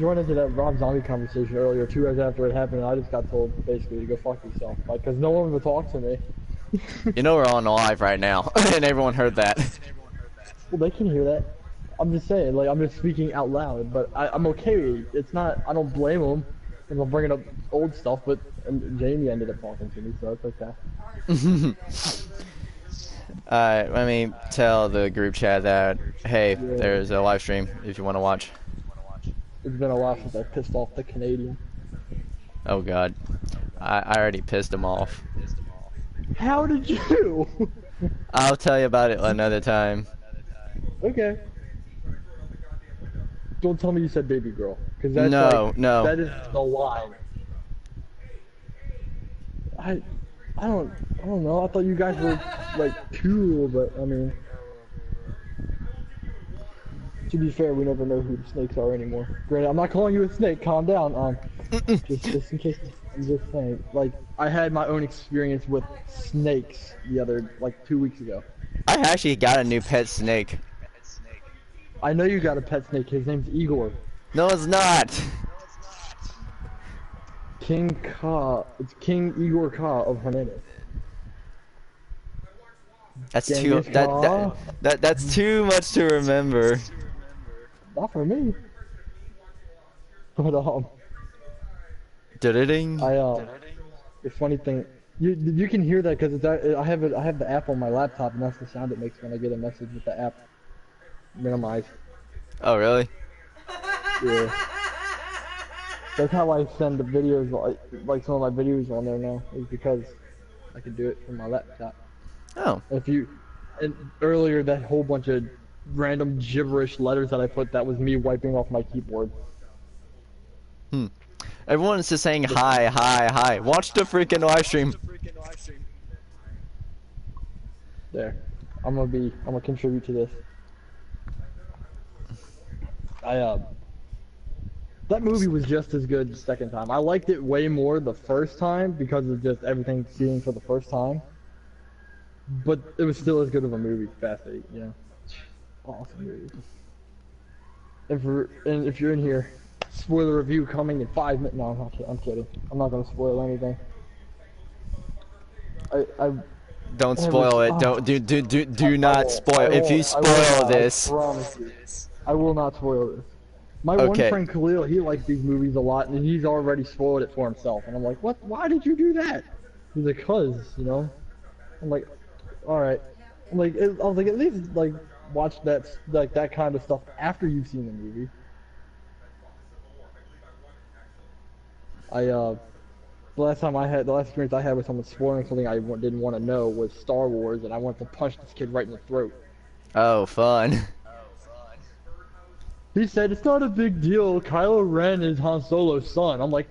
join into that Rob Zombie conversation earlier, 2 hours after it happened, and I just got told basically to go fuck yourself, like, cause no one would talk to me. You know we're on live right now, and everyone heard that. Well, they can hear that. I'm just saying, like, I'm just speaking out loud, but I'm okay. It's not. I don't blame them. Cause I'm bringing up old stuff, but and Jamie ended up talking to me, so it's okay. Alright, let me tell the group chat that, hey, Yeah. there's a live stream if you want to watch. It's been a while since I pissed off the Canadian. Oh god. I already pissed him off. How did you? I'll tell you about it another time. Okay. Don't tell me you said baby girl, because that's No. that is the line. I don't know. I thought you guys were like cool, but I mean, to be fair, we never know who the snakes are anymore. Granted, I'm not calling you a snake. Calm down. Just in case. I'm just saying. Like, I had my own experience with snakes like 2 weeks ago. I actually got a new pet snake. I know you got a pet snake. His name's Igor. No, it's not. King Ka. It's King Igor Ka of Hernandez. That's that's too much to remember. Not for me. But Da-da-ding. the funny thing, you can hear that because I have the app on my laptop, and that's the sound it makes when I get a message with the app minimized. Oh really? Yeah. That's how I send the videos, like some of my videos on there now, is because I can do it from my laptop. Oh. And earlier that whole bunch of random gibberish letters that I put, that was me wiping off my keyboard. Everyone's just saying hi. Watch the freaking live stream. There. I'm gonna contribute to this. That movie was just as good the second time. I liked it way more the first time because of just everything seeing for the first time. But it was still as good of a movie, Fast 8, you know. Awesome movie. And if you're in here, spoiler review coming in 5 minutes. No, I'm kidding. I'm not gonna spoil anything. Don't spoil it. Don't do not spoil. If you spoil this, I promise you, I will not spoil this. My one friend Khalil, he likes these movies a lot, and he's already spoiled it for himself. And I'm like, what? Why did you do that? He's like, cause, you know. I'm like, all right. I'm like, I was like, at least like watch that kind of stuff after you've seen the movie. The last experience I had with someone spoiling something I didn't want to know was Star Wars, and I wanted to punch this kid right in the throat. Oh, fun. He said, it's not a big deal, Kylo Ren is Han Solo's son. I'm like,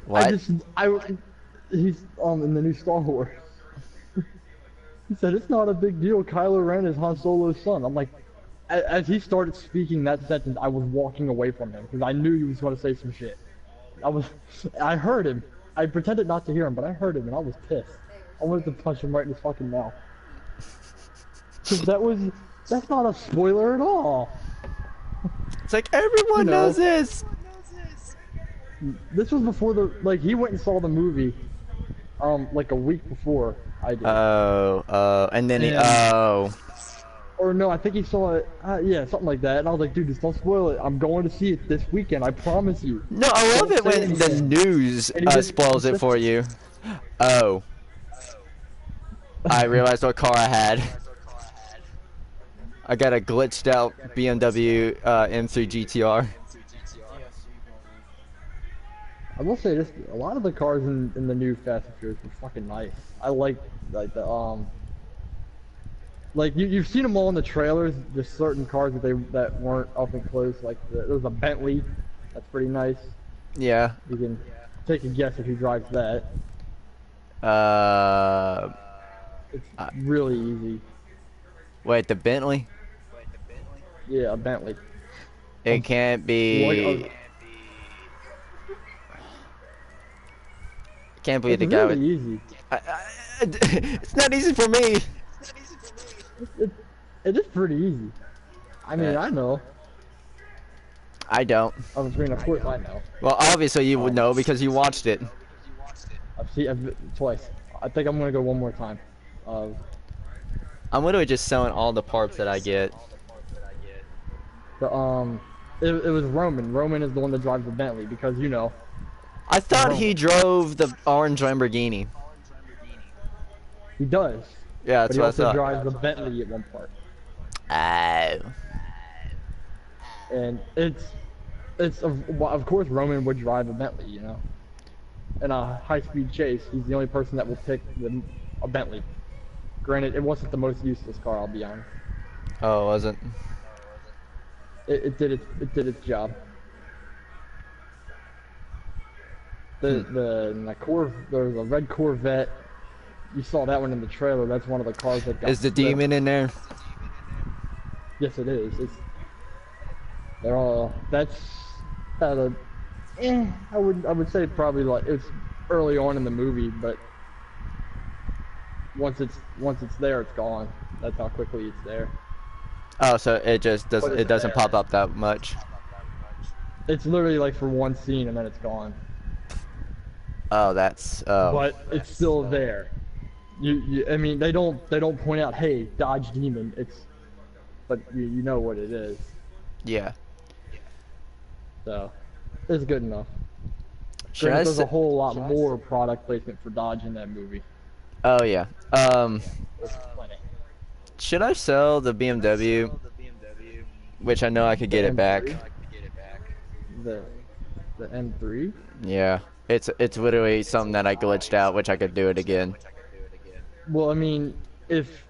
what? He's in the new Star Wars. He said, it's not a big deal, Kylo Ren is Han Solo's son. I'm like, as he started speaking that sentence, I was walking away from him, because I knew he was going to say some shit. I heard him. I pretended not to hear him, but I heard him, and I was pissed. I wanted to punch him right in his fucking mouth. Because that's not a spoiler at all. It's like, everyone knows this! This was before he went and saw the movie, like a week before I did. And then Or no, I think he saw it, yeah, something like that, and I was like, dude, just don't spoil it. I'm going to see it this weekend, I promise you. No, I love it when the news spoils it for you. Oh. I realized what car I had. I got a glitched out BMW M3 GTR. I will say this, a lot of the cars in the new Fast and Furious were fucking nice. I like the like you've seen them all in the trailers. There's certain cars that weren't up and close. Like there was a Bentley, that's pretty nice. Yeah. You can take a guess if who drives that. It's really easy. Wait, the Bentley? Yeah, a Bentley. It can't be. Can't believe the guy really easy. It's not easy for me. It is pretty easy. I mean, I know. I don't. I mean, of course I know. Well, obviously you would Um, know because you watched it. twice. I think I'm gonna go one more time. Uh, I'm literally just selling all the parts that I get. the it was Roman. Roman is the one that drives the Bentley because you know I he's thought he Roman. drove the orange Lamborghini. He does, Yeah, but that's he what I also thought. drives the Bentley at one part, Oh. and it's of course Roman would drive a Bentley, you know. In a high-speed chase, he's the only person that will pick a Bentley. Granted, it wasn't the most useless car, I'll be honest. Oh, it wasn't. It did its job. Hmm. There's a red Corvette. You saw that one in the trailer. That's one of the cars that got Is the flipped. demon in there? Yes, it is. They're all that's I would say probably like it's early on in the movie, but once it's there, it's gone. That's how quickly it's there. Oh, so it just But doesn't it's pop there. up that much. It's literally like for one scene and then it's gone. Oh, that's oh. But it's still there. I mean, they don't point out, hey, dodge demon. But you know what it is. Yeah. So, it's good enough. Should I Granted, there's say? a whole lot more product placement for Dodge in that movie. Oh yeah. There's plenty. Should I sell the BMW? Which I know I could The get it back. M3, the the M3. Yeah. It's literally something that I glitched out, which I could do it again. Well, I mean, if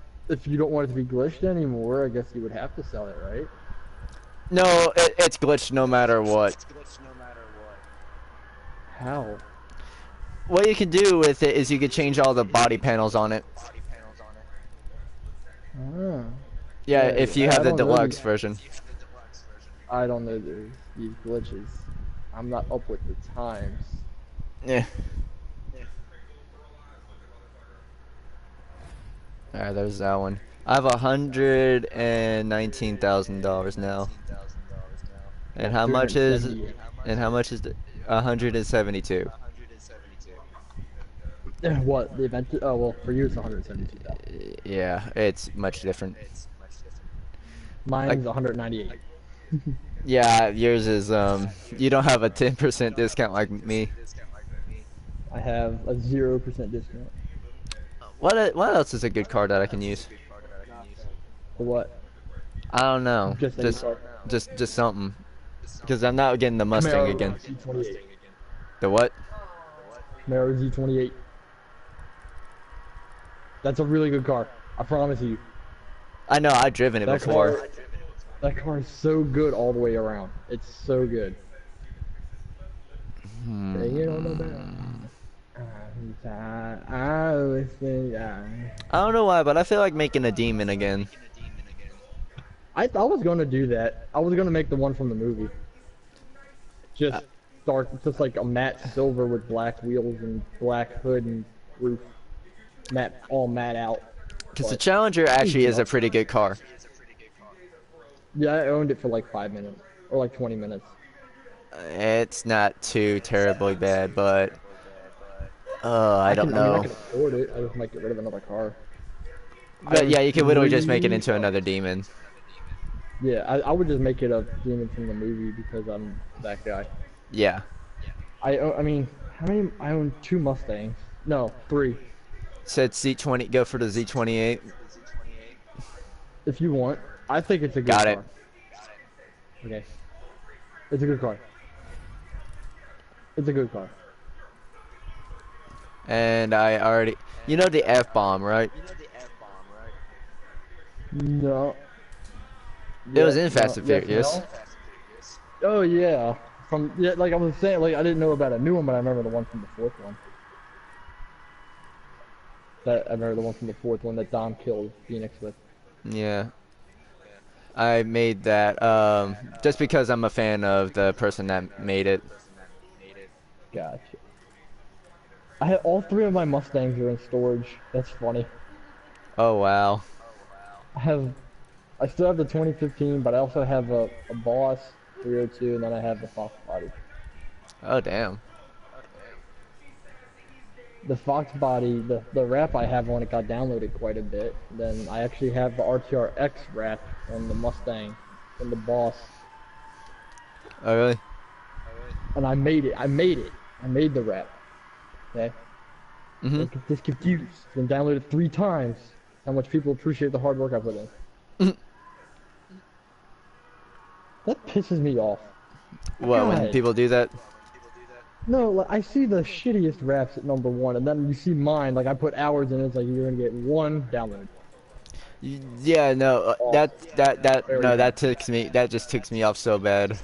you don't want it to be glitched anymore, I guess you would have to sell it, right? No, it's glitched no matter what. How? What you can do with it is you could change all the body panels on it. Ah, Yeah, if you I have the don't know deluxe version. I don't know these glitches. I'm not up with the times. Yeah. Alright, there's that one. I have $119,000 now. And how much is 278. the 172? What the event? Oh well, for you it's 172,000. Yeah, it's much different. Mine's 198. Yeah, yours is you don't have a 10% discount like me. I have a 0% discount. What else is a good card that I can use? For what? I don't know. Just any car. Just something. Because I'm not getting the Mustang Camaro again. Z28. The what? Camaro Z28. That's a really good car. I promise you. I know, I've driven it before. That car is so good all the way around. It's so good. Say it on the bell. I don't know why, but I feel like making a demon again. I was gonna do that. I was gonna make the one from the movie. Just just like a matte silver with black wheels and black hood and roof. All matte out. Because the Challenger actually is a pretty good car. Yeah, I owned it for like 5 minutes. Or like 20 minutes. It's not too terribly bad, but I don't I mean, I know. can afford it. I just might get rid of another car. But yeah, you can literally just make it into another demon. Yeah, I would just make it a demon from the movie because I'm that guy. Yeah. I mean, how many? I own 2 Mustangs. No, 3. Said Z20. Go for the Z28. If you want, I think it's a good Got car. it. Okay. It's a good car. It's a good car. And I already, you know the F-bomb, right? No. It was in Fast and Yes, Furious. no? Oh yeah. Like I was saying, like I didn't know about a new one, but I remember the one from the 4th one. I remember the one from the 4th one that Dom killed Phoenix with. Yeah. I made that just because I'm a fan of the person that made it. Gotcha. I have all 3 of my Mustangs are in storage. That's funny. Oh wow. I still have the 2015, but I also have a Boss, 302, and then I have the Fox body. Oh damn. The Fox body, the wrap I have on it got downloaded quite a bit. Then I actually have the RTR-X wrap on the Mustang from the Boss, Oh really? and I made it. I made it. I made the wrap. Okay. Mhm. Don't get this confused. It's been downloaded 3 times. How much people appreciate the hard work I put in. That pisses me off. What, when God. people do that? No, like, I see the shittiest raps at #1, and then you see mine. Like I put hours in it. It's like you're gonna get 1 download. Yeah, no, Awful. Very no, that bad. ticks me. That just ticks me off so bad.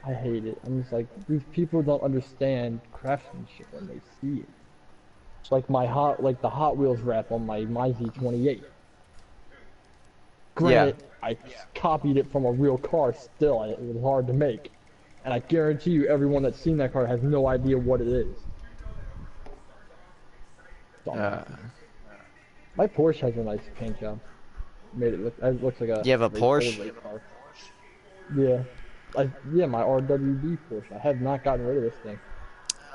I hate it. I'm just like, these people don't understand craftsmanship when they see it. It's like like the Hot Wheels wrap on my Z28. Yeah. Granted, I copied it from a real car still, and it was hard to make. And I guarantee you, everyone that's seen that car has no idea what it is. Uh, Dumbasses. My Porsche has a nice paint job. Made it looks like a you have a old Porsche? race car. Yeah. Yeah, my RWB Porsche. I have not gotten rid of this thing.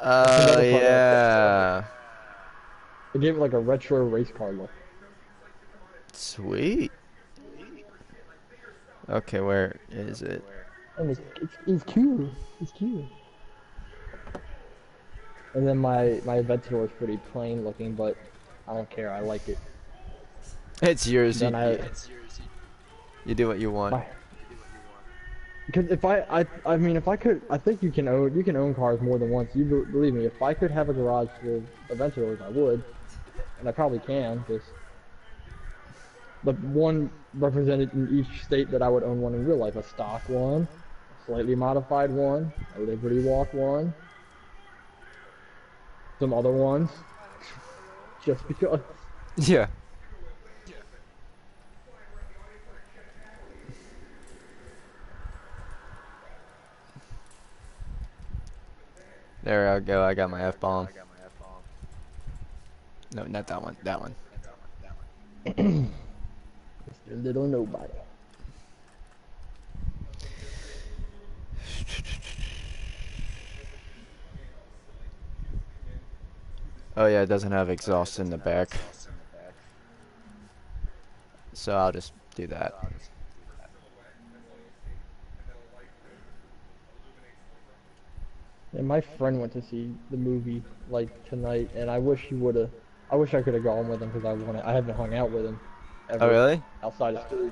That's another car that I've kept forever. Yeah. I gave it like a retro race car look. Sweet. Okay, where is it? And it's cute. It's cute. And then my Aventador is pretty plain looking, but I don't care. I like it. It's yours. Then You do what you want. my because if I mean if I could, I think you can own cars more than once. Believe me, if I could have a garage full of Aventadors, I would, and I probably can. Just the one represented in each state that I would own one in real life: a stock one, a slightly modified one, a Liberty Walk one, some other ones, just because. Yeah. There I go. I got my F-bomb. No, not that one. That one. Mr. Little Nobody. Oh yeah, it doesn't have exhaust in the back. So I'll just do that. And my friend went to see the movie like tonight, and I wish he would have. I wish I could have gone with him because I haven't hung out with him Oh ever really? outside of school.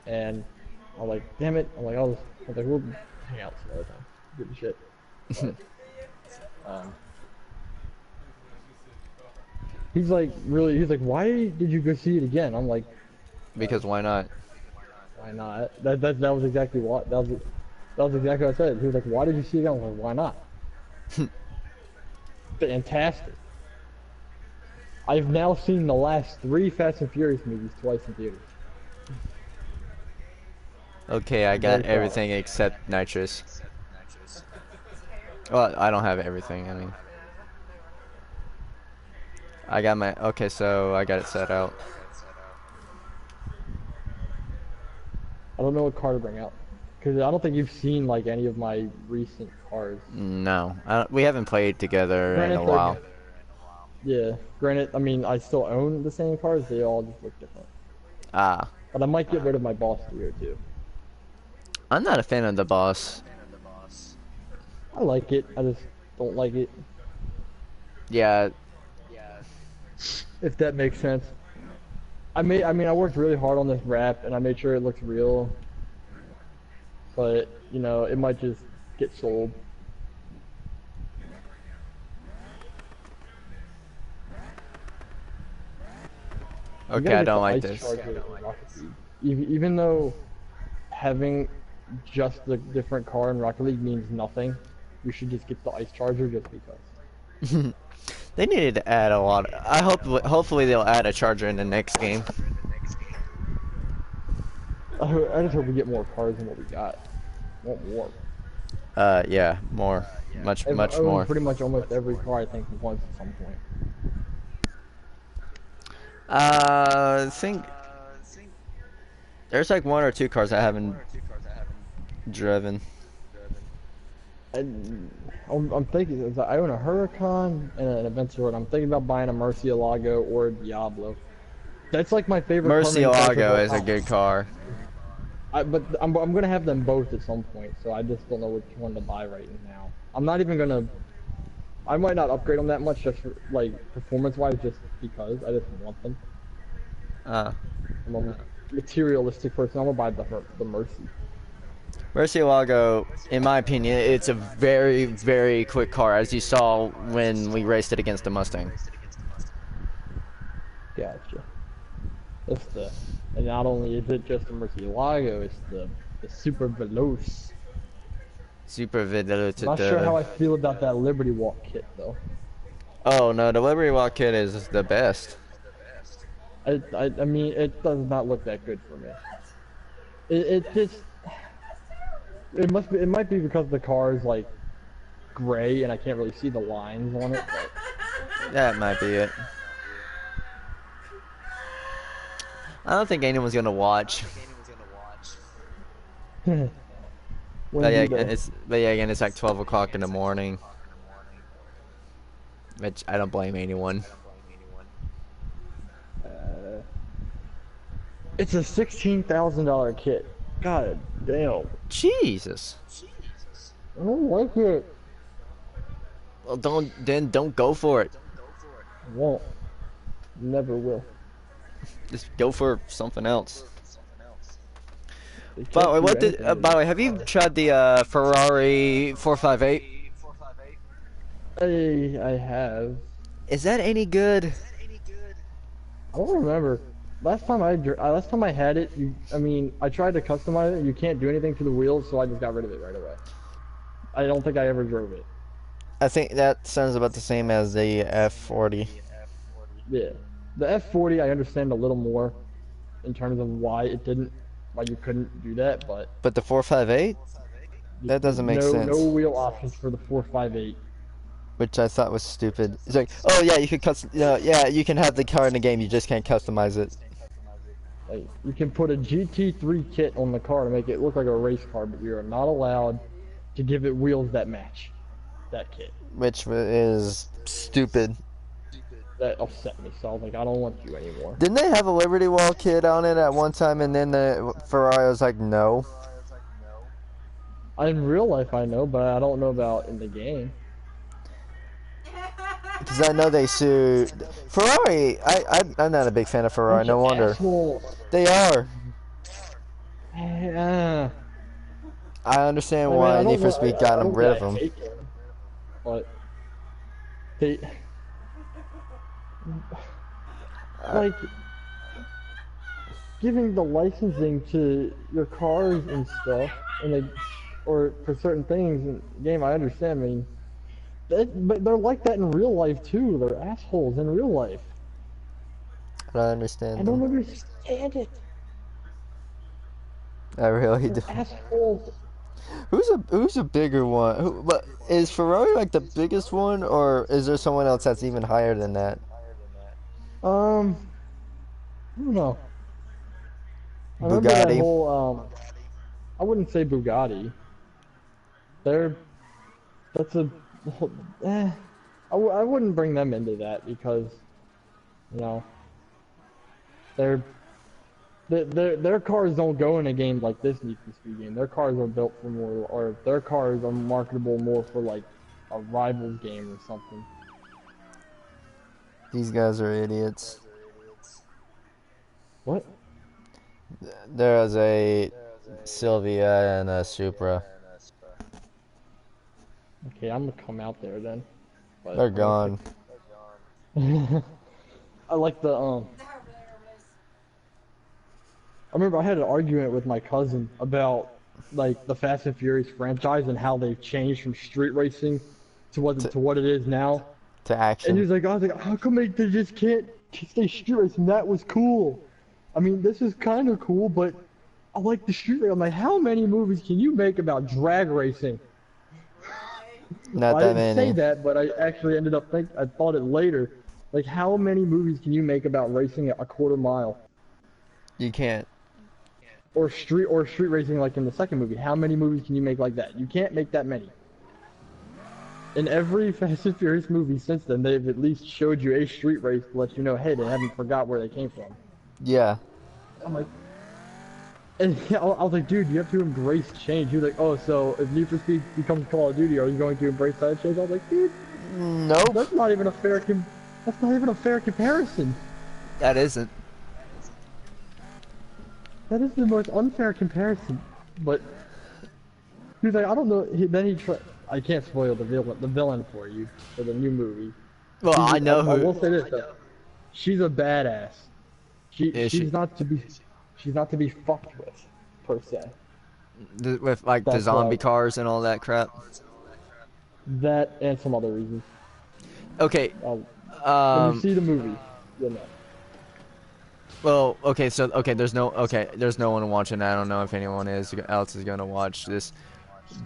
And I'm like, damn it! I was like, we'll hang out some other time. Give a shit. But, um, he's like, why did you go see it again? I'm like, Because why not? why not? That was exactly what that was exactly what I said. He was like, why did you see it again? I was like, why not? Fantastic. I've now seen the last 3 Fast and Furious movies twice in theaters. Okay, I Very got proud. everything except nitrous. Well, I don't have everything. I mean, I got my. Okay, so I got it set out. I don't know what car to bring out. Because I don't think you've seen like any of my recent cars. No, we haven't played together in a Granted, while. yeah. Granted, I mean, I still own the same cars. They all just look different. Ah, But I might get rid of my Boss 302. I'm not a fan of the boss. I like it. I just don't like it. Yeah, If that makes sense. I mean, I worked really hard on this wrap, and I made sure it looks real. But you know, it might just get sold. You okay, gotta I get don't the like ice this. charger in Rocket League. Even though having just the different car in Rocket League means nothing, we should just get the ice charger just because. They needed to add a lot. Hopefully they'll add a charger in the next game. I just hope we get more cars than what we got. Want more. Yeah, more, much I've owned more. pretty much almost every car I think once at some point. I think there's like 1 or 2 cars I haven't driven. I'm thinking, I own a Huracan and an Aventador, and I'm thinking about buying a Murcielago or a Diablo. That's like my favorite car manufacturer of Murcielago all is a time. good car. But I'm gonna have them both at some point, so I just don't know which one to buy right now. I'm not even gonna. I might not upgrade them that much, just for, like performance-wise, just because I just want them. Uh, I'm a materialistic person. I'm gonna buy the Mercy. Murcielago, in my opinion, it's a very, very quick car, as you saw when we raced it against the Mustang. Gotcha. That's the. And not only is it just the Murcielago, it's the Super Veloce. Super video I'm to not sure the. how I feel about that Liberty Walk kit though. Oh no, the Liberty Walk kit is the best. I mean, it does not look that good for me. It just it might be because the car is like gray and I can't really see the lines on it. That might be it. I don't think anyone's gonna watch. But when do they? But yeah, again, it's like 12 o'clock in the morning, which I don't blame anyone. It's a $16,000 kit. God damn. Jesus. I don't like it. Well, don't go for it. Won't. Never will. Just go for something else. They By the can't way, do anything by with the it. way, have you tried the Ferrari 458? I have. Is that any good? I don't remember. Last time I had it, I mean, I tried to customize it. You can't do anything to the wheels, so I just got rid of it right away. I don't think I ever drove it. I think that sounds about the same as the F40. Yeah, the F40 I understand a little more in terms of why you couldn't do that, but But the 458? That doesn't make no sense. wheel options for the 458. Which I thought was stupid. It's like, oh yeah, you could yeah, you can have the car in the game, you just can't customize it. Like you can put a GT3 kit on the car to make it look like a race car, but you are not allowed to give it wheels that match that kit. Which is stupid. That upset me, so I was like, I don't want you anymore. Didn't they have a Liberty Wall kit on it at one time, and then the Ferrari was like, no? In real life, I know, but I don't know about in the game. Because I know they sued Ferrari. I'm not a big fan of Ferrari. Bunch No of wonder. assholes. They are. I I understand mean, why Need for Speed got I them don't rid think of I them. hate them, but they like giving the licensing to your cars and stuff, and or for certain things in the game. I understand. I mean, but they're like that in real life too. They're assholes in real life. I don't I understand don't them. understand it. I really They're do. assholes. Who's a bigger one? But is Ferrari like the biggest one, or is there someone else that's even higher than that? I don't know. I remember that Bugatti. whole I wouldn't say Bugatti. They're that's a eh, I wouldn't bring them into that because you know they're their cars don't go in a game like this Need for Speed game. Their cars are built for more, or their cars are marketable more for like a rivals game or something. These guys are idiots. What? There's a Sylvia and a Supra. Okay, I'm gonna come out there then. But They're gone. I like the I remember I had an argument with my cousin about like the Fast and Furious franchise and how they've changed from street racing to what it is now. To And he action. was like, I was like, how come they just can't stay street racing? That was cool. I mean, this is kind of cool, but I like the street racing. I'm like, how many movies can you make about drag racing? Not I that didn't say many. that, but I actually ended up I thought it later. Like, how many movies can you make about racing a quarter mile? You can't. or street racing like in the second movie. How many movies can you make like that? You can't make that many. In every Fast and Furious movie since then, they've at least showed you a street race to let you know, hey, they haven't forgot where they came from. Yeah. I'm like, and I was like, dude, you have to embrace change. He was like, oh, so if Need for Speed becomes Call of Duty, are you going to embrace that change? I was like, dude, Nope. that's not even a fair that's not even a fair comparison. That isn't. That is the most unfair comparison. But he's like, I don't know. I can't spoil the villain for you for the new movie. Well, I know I who. will say this though. She's a badass. Is she? She's not to be fucked with, per se. With like the That's zombie cars and all that crap. That and some other reasons. Okay. When you see the movie, you'll know. Well, okay, so there's no one watching. I don't know if anyone else is gonna watch this.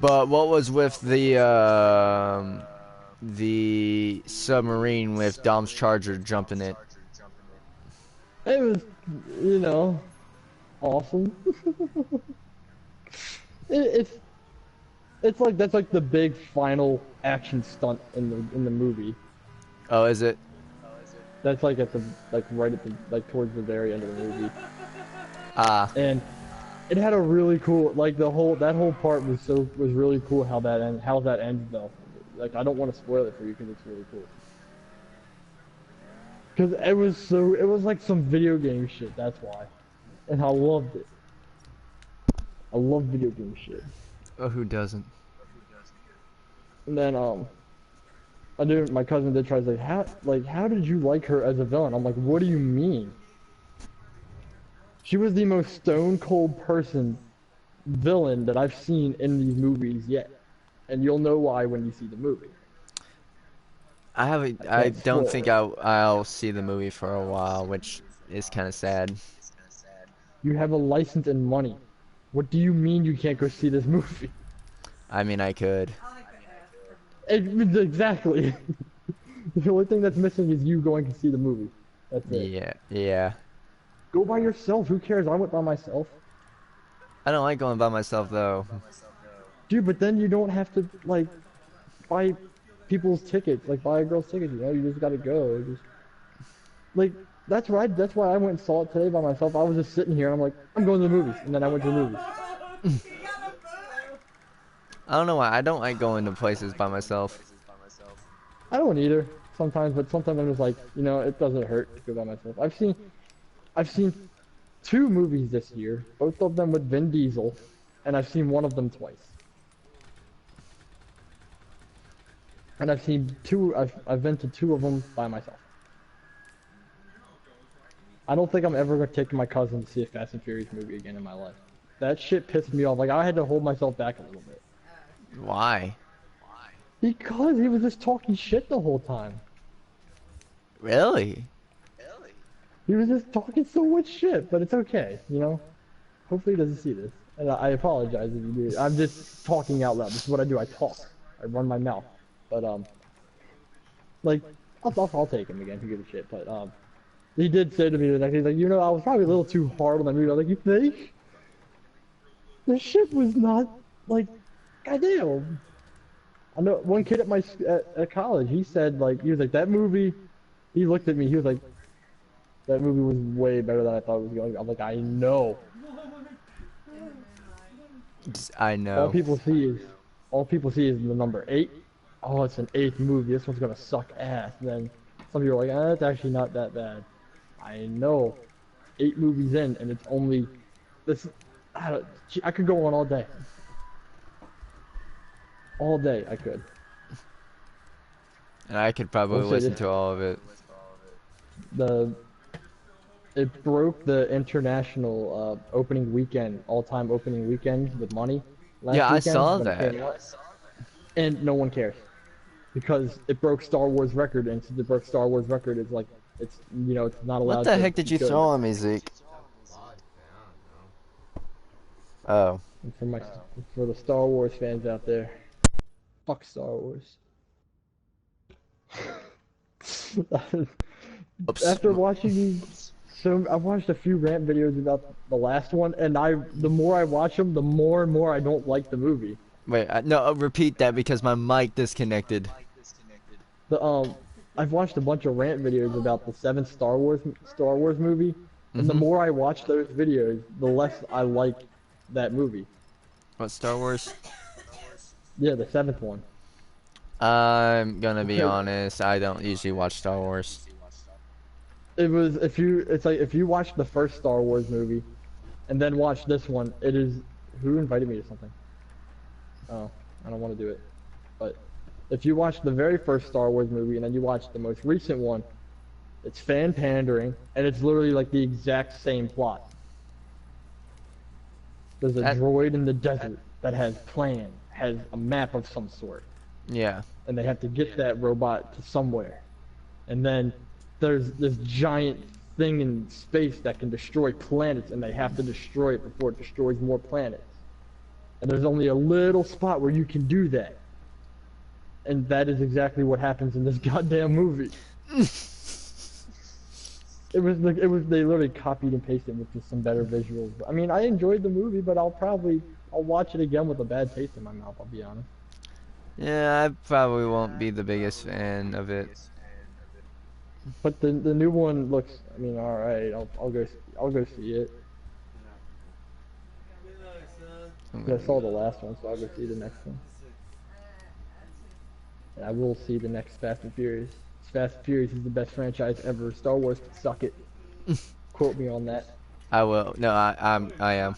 But what was with the submarine with Dom's Charger jumping it? It was, you know, awesome. It's like that's like the big final action stunt in the movie. Oh, is it? That's like at the right at the towards the very end of the movie. Ah. And it had a really cool that whole part was really cool how that ends though. Like I don't want to spoil it for you because it's really cool. Because it was like some video game shit. That's why, and I loved it. I love video game shit. Oh, who doesn't? And then my cousin did try to say, how did you like her as a villain? I'm like, what do you mean? She was the most stone cold villain that I've seen in these movies yet. And you'll know why when you see the movie. I don't think I'll see the movie for a while, which is kind of sad. You have a license and money. What do you mean you can't go see this movie? I mean, I could. Exactly. The only thing that's missing is you going to see the movie. That's it. Yeah, yeah. Go by yourself. Who cares? I went by myself. I don't like going by myself though. Dude, but then you don't have to like buy people's tickets, like buy a girl's ticket. You know, you just gotta go. Like that's why I went and saw it today by myself. I was just sitting here and I'm like, I'm going to the movies, and then I went to the movies. I don't know why. I don't like going to places by myself. I don't either sometimes, but sometimes I'm just like, you know, it doesn't hurt to go by myself. I've seen 2 movies this year, both of them with Vin Diesel, and I've seen one of them twice. And I've been to 2 of them by myself. I don't think I'm ever gonna take my cousin to see a Fast and Furious movie again in my life. That shit pissed me off. Like I had to hold myself back a little bit. Why? Because he was just talking shit the whole time. Really? He was just talking so much shit, but it's okay, you know? Hopefully he doesn't see this. And I apologize if you do. I'm just talking out loud. This is what I do. I talk. I run my mouth. But, like, I'll take him again. Who gives a shit? But, he did say to me the next day, he's like, you know, I was probably a little too hard on the movie. I was like, you think? The shit was not, like, goddamn. I know one kid at college, he said, like, he was like, that movie, he looked at me, he was like, that movie was way better than I thought it was going to be. I'm like, I know. I know. All people see is the number 8. Oh, it's an 8th movie. This one's gonna suck ass. And then some people are like, it's actually not that bad. I know. 8 movies in, and it's only this. I could go on all day. All day, I could. And I could probably listen to all of it. It broke the international opening weekend, all-time opening weekend with money. Yeah, I saw that. And no one cares because it broke Star Wars record, and since it broke Star Wars record, it's like it's not allowed. What the heck did you throw on me, Zeke? Oh. And for the Star Wars fans out there, fuck Star Wars. Oops. After watching these So I've watched a few rant videos about the last one, and the more I watch them, the more and more I don't like the movie. Wait, no, repeat that because my mic disconnected. The I've watched a bunch of rant videos about the seventh Star Wars movie, and the Mm-hmm. more I watch those videos, the less I like that movie. What, Star Wars? Yeah, the seventh one. I'm gonna be Because honest, I don't usually watch Star Wars. it's like if you watch the first Star Wars movie and then watch this one, it is who invited me to something? Oh, I don't want to do it. But if you watch the very first Star Wars movie and then you watch the most recent one, it's fan pandering and it's literally like the exact same plot. There's a That, droid in the desert that has plan, has a map of some sort, yeah. and they have to get that robot to somewhere. And then there's this giant thing in space that can destroy planets, and they have to destroy it before it destroys more planets. And there's only a little spot where you can do that. And that is exactly what happens in this goddamn movie. They literally copied and pasted with just some better visuals. I mean, I enjoyed the movie, but I'll watch it again with a bad taste in my mouth, I'll be honest. Yeah, I probably won't be the biggest fan of it. But the new one looks, I mean, all right. I'll go see it. I saw the last one, so I'll go see the next one. And I will see the next Fast and Furious. Fast and Furious is the best franchise ever. Star Wars can suck it. Quote me on that. I will. No, I am.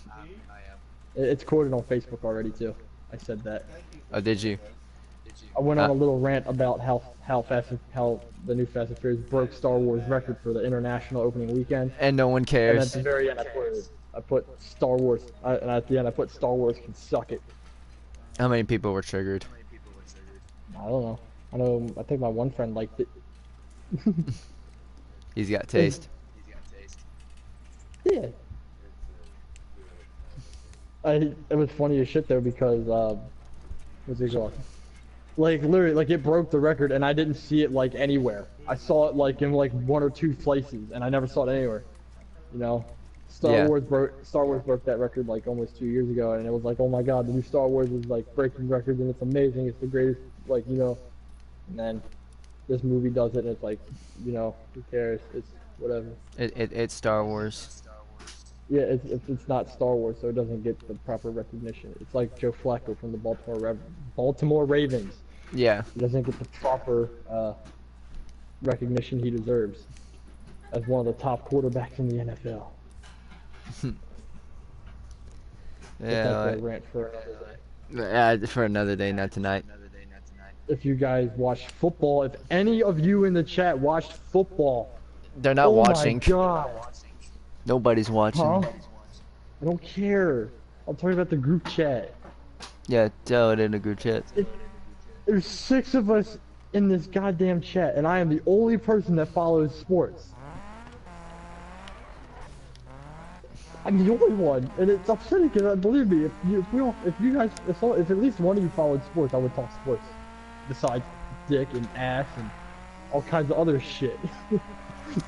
It's quoted on Facebook already too. I said that. Oh, did you? I went on a little rant about how the new Fast and Furious broke Star Wars record for the international opening weekend. And no one And cares. at the very end, I put Star Wars. And at the end, I put Star Wars can suck it. How many people were triggered? I don't know. I think my one friend liked it. He's got taste. Yeah. It was funny as shit though because what's it called? Like literally, like it broke the record, and I didn't see it like anywhere. I saw it like in like one or two places, and I never saw it anywhere. You know, Yeah. Star Wars broke that record like almost 2 years ago, and it was like, oh my god, the new Star Wars is like breaking records, and it's amazing. It's the greatest, like you know. And then this movie does it, and it's like, you know, who cares? It's whatever. It's Star Wars. Yeah, it's not Star Wars, so it doesn't get the proper recognition. It's like Joe Flacco from the Baltimore Ravens. Yeah. He doesn't get the proper recognition he deserves as one of the top quarterbacks in the NFL. Yeah. That's a rant for another day. For another day, not tonight. If you guys watch football, if any of you in the chat watched football, They're not watching. Oh my god. Nobody's watching. Huh? I don't care. I'm talking about the group chat. Yeah, tell it in a group chat. There's 6 of us in this goddamn chat, and I am the only person that follows sports. I'm the only one, and it's upsetting because believe me, if at least one of you followed sports, I would talk sports. Besides dick and ass and all kinds of other shit.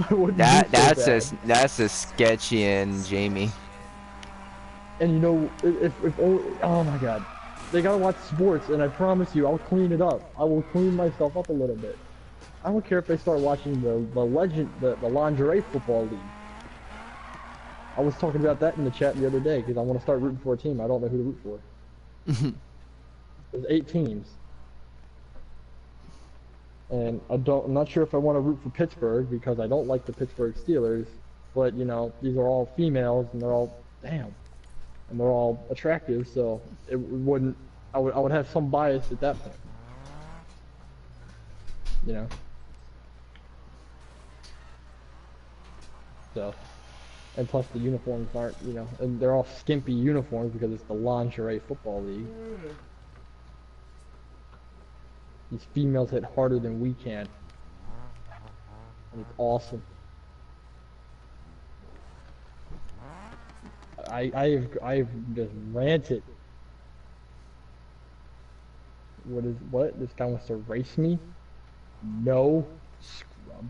I wouldn't be so bad. That's a Sketchy and Jamie. And you know, if only, oh my god, they gotta watch sports, and I promise you, I'll clean it up. I will clean myself up a little bit. I don't care if they start watching the lingerie football league. I was talking about that in the chat the other day because I want to start rooting for a team. I don't know who to root for. There's 8 teams. And I'm not sure if I want to root for Pittsburgh because I don't like the Pittsburgh Steelers, but you know, these are all females and they're all, and they're all attractive, so it wouldn't, I would have some bias at that point. You know? So, and plus the uniforms aren't, you know, and they're all skimpy uniforms because it's the lingerie football league. These females hit harder than we can. And it's awesome. I've just ranted. What? This guy wants to race me? No. Scrub.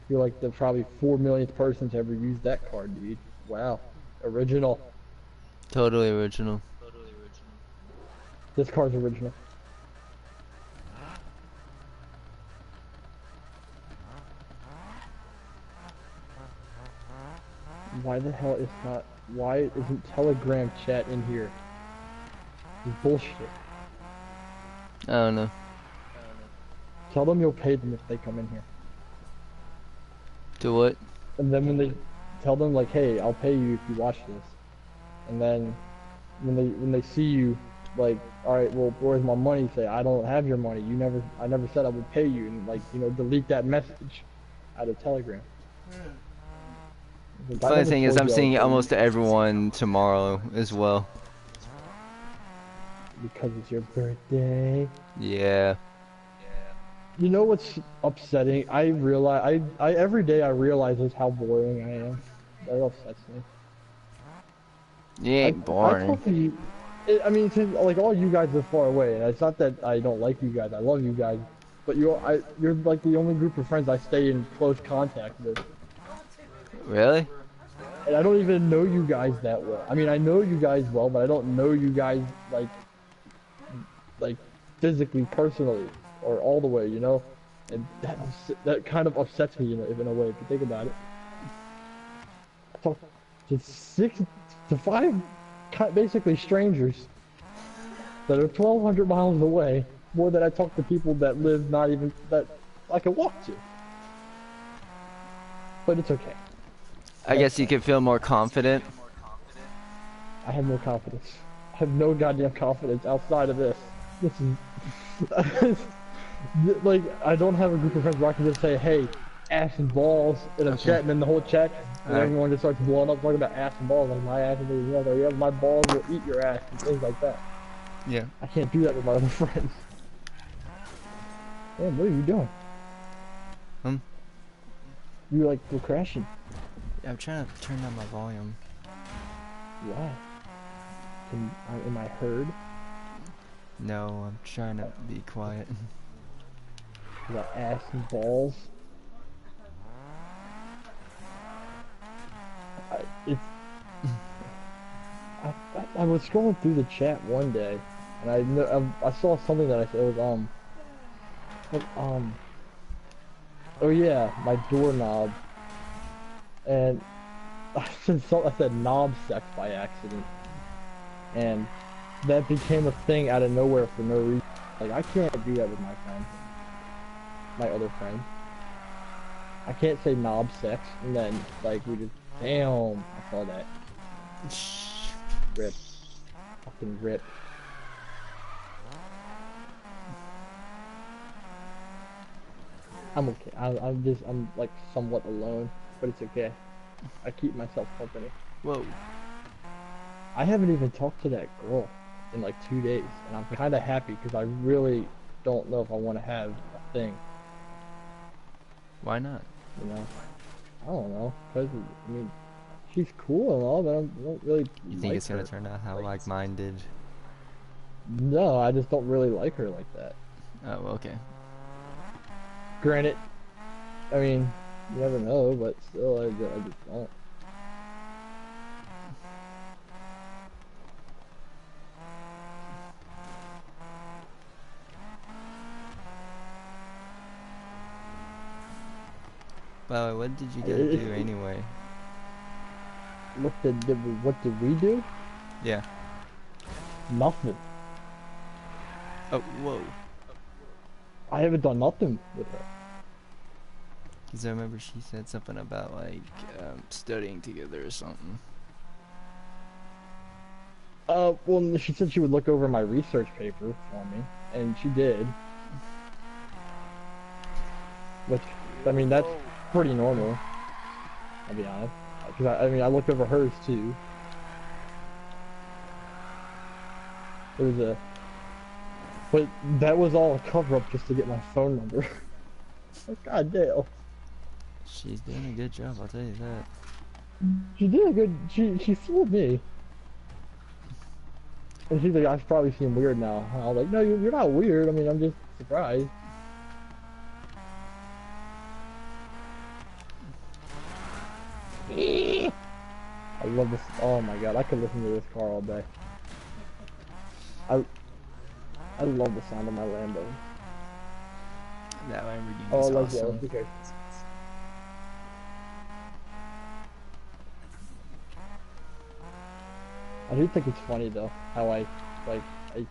You're like the probably 4 millionth person to ever use that card, dude. Wow. Original. Totally original. This card's original. Why the hell is not... Why isn't Telegram chat in here? It's bullshit. I don't know. Tell them you'll pay them if they come in here. To what? And then when they... Tell them like, hey, I'll pay you if you watch this. And then when they see you, like, alright, well, where's my money? Say, I don't have your money. I never said I would pay you. And like, you know, delete that message out of Telegram. The funny thing is, I'm seeing almost everyone tomorrow as well. Because it's your birthday. Yeah. You know what's upsetting? I realize I every day I realize is how boring I am. That upsets me. You ain't boring. I mean, since, like, all you guys are far away, and it's not that I don't like you guys. I love you guys, but you're like the only group of friends I stay in close contact with. Really? And I don't even know you guys that well. I mean, I know you guys well, but I don't know you guys like physically, personally, or all the way, you know. And that kind of upsets me, you know, in a way, if you think about it. I talk to 6 to 5, basically strangers that are 1,200 miles away, more than I talk to people that live not even that I can walk to. But it's okay. I guess you could feel more confident. I have no confidence. I have no goddamn confidence outside of this. This is like, I don't have a group of friends where I can just say, hey, ass and balls in a chat, and then the whole chat, and everyone just starts blowing up talking about ass and balls, like my ass and balls, yeah, my balls will eat your ass, and things like that. Yeah. I can't do that with my other friends. Damn, what are you doing? You like, we're crashing. Yeah, I'm trying to turn down my volume. Why? Am I heard? No, I'm trying to be quiet. You got ass and balls. I was scrolling through the chat one day, and I saw something that I said it was oh yeah, my doorknob, and I said knob sex by accident, and that became a thing out of nowhere for no reason. Like, I can't do that with my friends, my other friends. I can't say knob sex, and then like we just, damn, I saw that. Rip. Fucking rip. I'm okay. I'm like somewhat alone, but it's okay. I keep myself company. Whoa. I haven't even talked to that girl in like 2 days, and I'm kind of happy because I really don't know if I want to have a thing. Why not? You know? I don't know. Cause I mean, she's cool and all, but I don't really. You think it's gonna turn out how like-minded? No, I just don't really like her like that. Oh, okay. Granted, I mean, you never know, but still, I just don't. By the way, what did you guys do anyway? What did we do? Yeah. Nothing. Oh, whoa. I haven't done nothing with her. Because I remember she said something about, like, studying together or something. Well, she said she would look over my research paper for me, and she did. Which, I mean, that's pretty normal, I'll be honest. Because I mean, I looked over hers too. It was but that was all a cover-up just to get my phone number. God damn. She's doing a good job, I'll tell you that. She did a good, she fooled me. And she's like, I probably seem weird now. And I was like, no, you're not weird, I mean, I'm just surprised. I love this. Oh my god, I could listen to this car all day. I I love the sound of my Lambo. That Oh, I Lamborghini's like that. awesome. Okay. I do think it's funny though how like I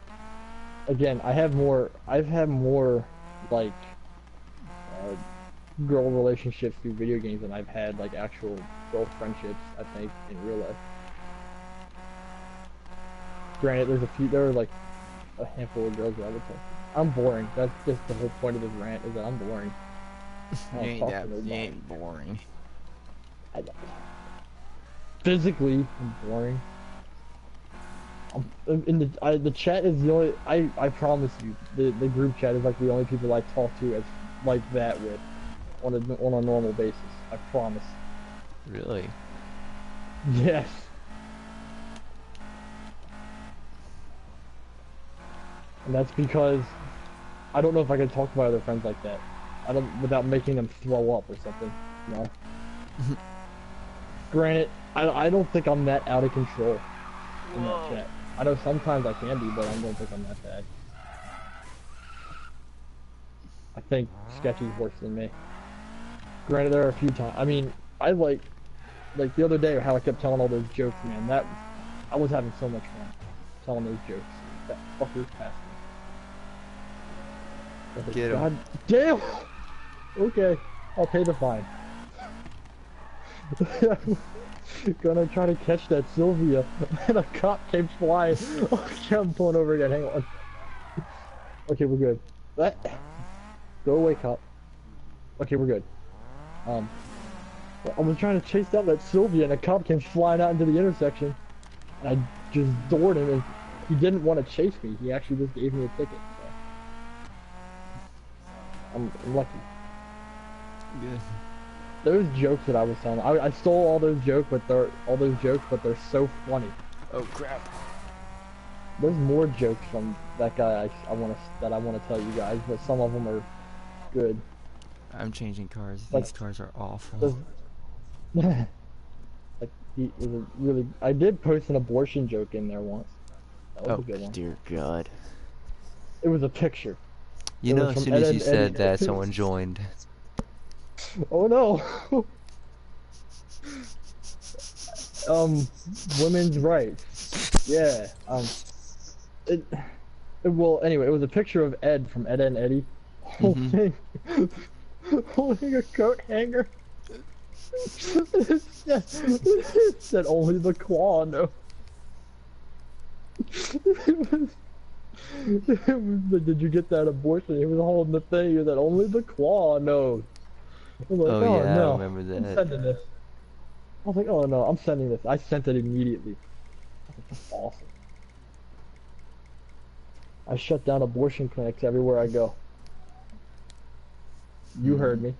again I've had more like uh, girl relationships through video games than I've had like actual girl friendships, I think, in real life. Granted, there are like a handful of girls that I would talk to. I'm boring. That's just the whole point of this rant, is that I'm boring. I don't talk to You nobody. ain't boring. I, physically, I'm boring. The chat is the only, I promise you, the group chat is like the only people I talk to as like that with on a normal basis. I promise. Really? Yes. And that's because I don't know if I can talk to my other friends like that. I don't, without making them throw up or something. You know. Granted, I don't think I'm that out of control in that chat. I know sometimes I can be, but I don't think I'm that bad. I think Sketchy's worse than me. Granted, there are a few times. I mean, I like the other day how I kept telling all those jokes, man. That I was having so much fun telling those jokes. That fucker's past me. Like, Get him. God damn. Okay, I'll pay the fine. Gonna try to catch that Sylvia, and a cop came flying. Okay, I'm pulling over again. Hang on. Okay, we're good. Go away, cop. Okay, we're good. I was trying to chase down that Sylvia, and a cop came flying out into the intersection, and I just doored him, and he didn't want to chase me. He actually just gave me a ticket. So. I'm lucky. Good. Those jokes that I was telling, I stole all those jokes, but they're so funny. Oh crap. There's more jokes from that guy I want to tell you guys, but some of them are good. I'm changing cars. Like, these cars are awful. like he was a really. I did post an abortion joke in there once. That was a good one. Dear God. It was a picture. You It know, was as from soon as Ed you and said Eddie. that, someone joined. Oh no. Women's rights. Yeah. Well, anyway, it was a picture of Ed from Ed and Eddie holding a coat hanger. It said only the claw knows. Did you get that abortion? He was holding the thing that only the claw knows. I was like, Oh oh yeah, I no, remember I'm that. sending this. I was like, oh no, I'm sending this. I sent it immediately. I was like, that's awesome. I shut down abortion clinics everywhere I go. You heard me.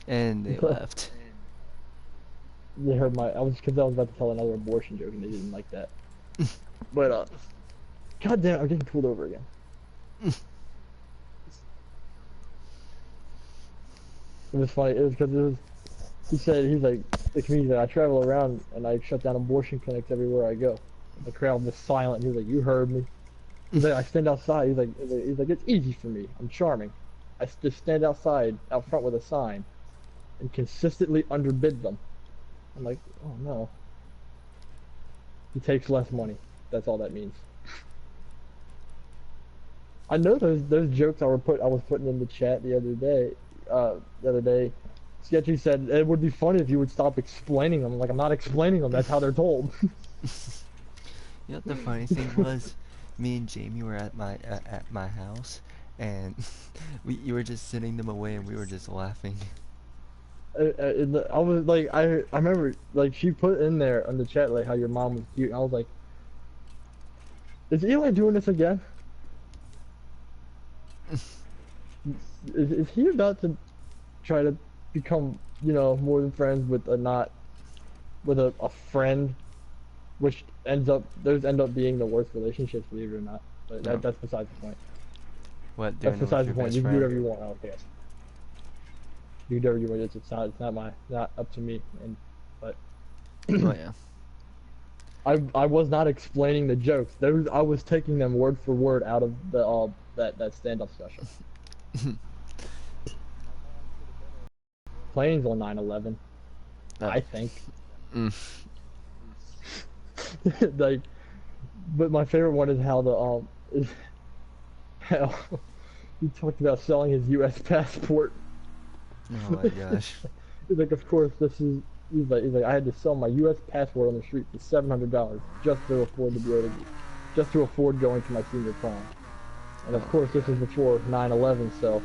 And they left. They heard my. Because I was about to tell another abortion joke and they didn't like that. But God damn, I'm getting pulled over again. It was funny. It was because it was. He said he's like the comedian. I travel around and I shut down abortion clinics everywhere I go. The crowd was silent. He was like, "You heard me." He's like, "I stand outside." He's like, "It's easy for me. I'm charming. I just stand outside, out front with a sign, and consistently underbid them." I'm like, "Oh no." He takes less money. That's all that means. I know those jokes I was putting in the chat the other day. Sketchy said it would be funny if you would stop explaining them. Like, I'm not explaining them. That's how they're told. You know what the funny thing was? Me and Jamie were at my house, and you were just sending them away, and we were just laughing. I was like, I remember, like, she put in there on the chat, like, how your mom was cute. And I was like, is Eli doing this again? Is he about to try to become, more than friends with a friend, which those end up being the worst relationships, believe it or not. But No. that's besides the point. What? That's Doing it with besides the your point. best You can do friend? whatever you want. I don't care. do whatever you want. It's not not up to me. And but Oh yeah. I was not explaining the jokes. Those I was taking them word for word out of the that stand-up special. Planes on 9/11, Oh. I think. Mm. Like, but my favorite one is how the is how he talked about selling his U.S. passport. Oh my gosh. He's like, of course, this is. He's like, I had to sell my U.S. passport on the street for $700 just to afford to be able to, just to afford going to my senior prom. And of Oh course, my this is god. before 9/11, so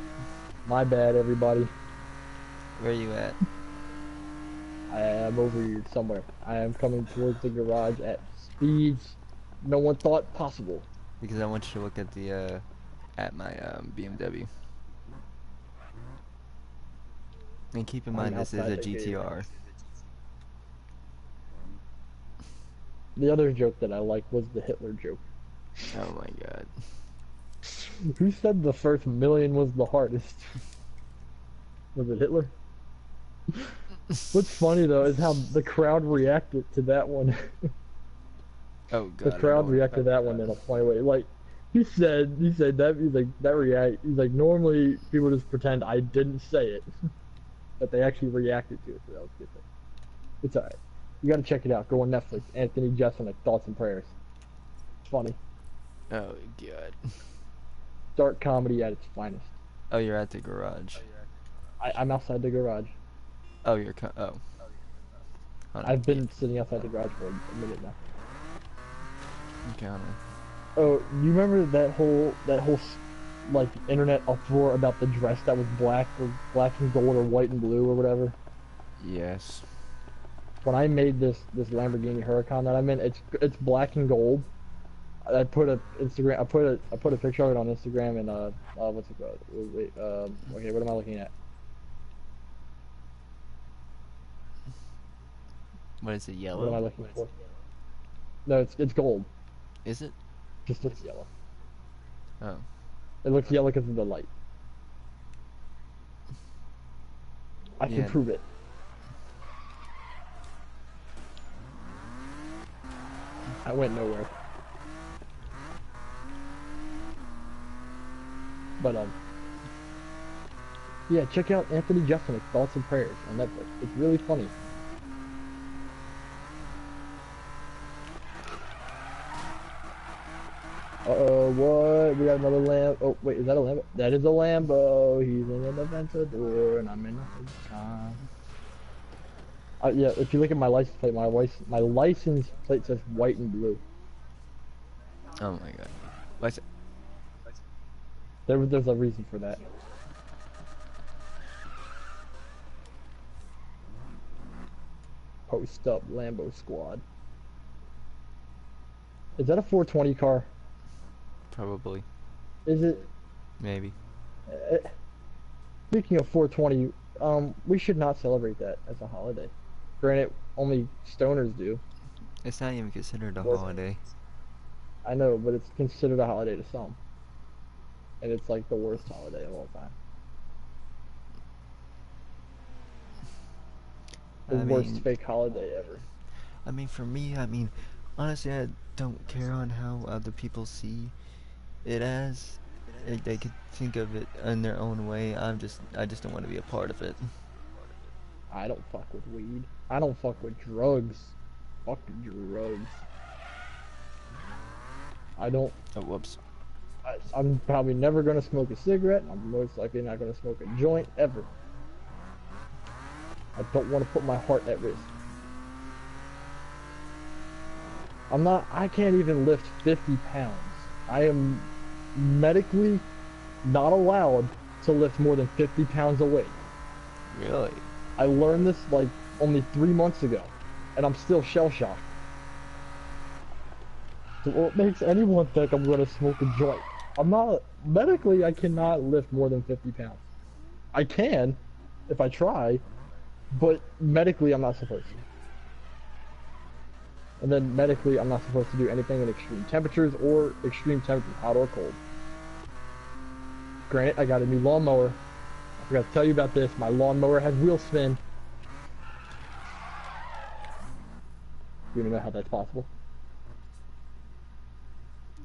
my bad, everybody. Where are you at? I am over here somewhere. I am coming towards the garage at speeds no one thought possible. Because I want you to look at the at my BMW. And keep in I'm mind this is outside a the gate. GTR. The other joke that I liked was the Hitler joke. Oh my god. Who said the first million was the hardest? Was it Hitler? What's funny though is how the crowd reacted to that one. Oh The god, I crowd know. reacted to that one in a funny way. Like he said that he's like that react. He's like normally people just pretend I didn't say it, but they actually reacted to it. So that was a good thing. It's alright. You gotta check it out. Go on Netflix. Anthony Jeselnik, Thoughts and Prayers. It's funny. Oh god. Dark comedy at its finest. Oh, you're at the garage. I'm outside the garage. Oh, oh. Hold on. I've Yeah. been sitting outside the garage for a minute now. Okay, hold on. Oh, you remember like internet uproar about the dress that was black and gold or white and blue or whatever? Yes. When I made this Lamborghini Huracan that I'm in, it's black and gold. I put I put a picture of it on Instagram and what's it called? Wait, okay, what am I looking at? What is it, What am I yellow? looking for? No, it's gold. Is it? Just looks yellow. Oh. It looks yellow because of the light. I can Yeah. prove it. I went nowhere. But yeah, check out Anthony Jeselnik, Thoughts and Prayers on Netflix. It's really funny. Uh-oh, what? We got another Lamb. Oh, wait, is that a Lambo? That is a Lambo. He's in an Aventador, and I'm in a car. Yeah, if you look at my license plate, my license plate says white and blue. Oh my god. What's it? There's a reason for that. Post up, Lambo squad. Is that a 420 car? Probably. Is it? Maybe. Uh, Speaking of 420, we should not celebrate that as a holiday. Granted, only stoners do. It's not even considered a Or- holiday. I know, but it's considered a holiday to some. And it's like the worst holiday of all time. The I worst mean, fake holiday ever. for me, honestly, I don't care on how other people see it as. They could think of it in their own way. I just don't want to be a part of it. I don't fuck with weed. I don't fuck with drugs. Fuck drugs. I don't. Oh, whoops. I'm probably never gonna smoke a cigarette. I'm most likely not gonna smoke a joint ever. I don't want to put my heart at risk. I can't even lift 50 pounds. I am medically not allowed to lift more than 50 pounds a weight. Really? I learned this like only 3 months ago, and I'm still shell shocked. So what makes anyone think I'm gonna smoke a joint? Medically, I cannot lift more than 50 pounds. I can, if I try, but medically I'm not supposed to. And then medically I'm not supposed to do anything in extreme temperatures or hot or cold. Granted, I got a new lawnmower. forgot to tell you about this. My lawnmower has wheel spin. You don't know how that's possible?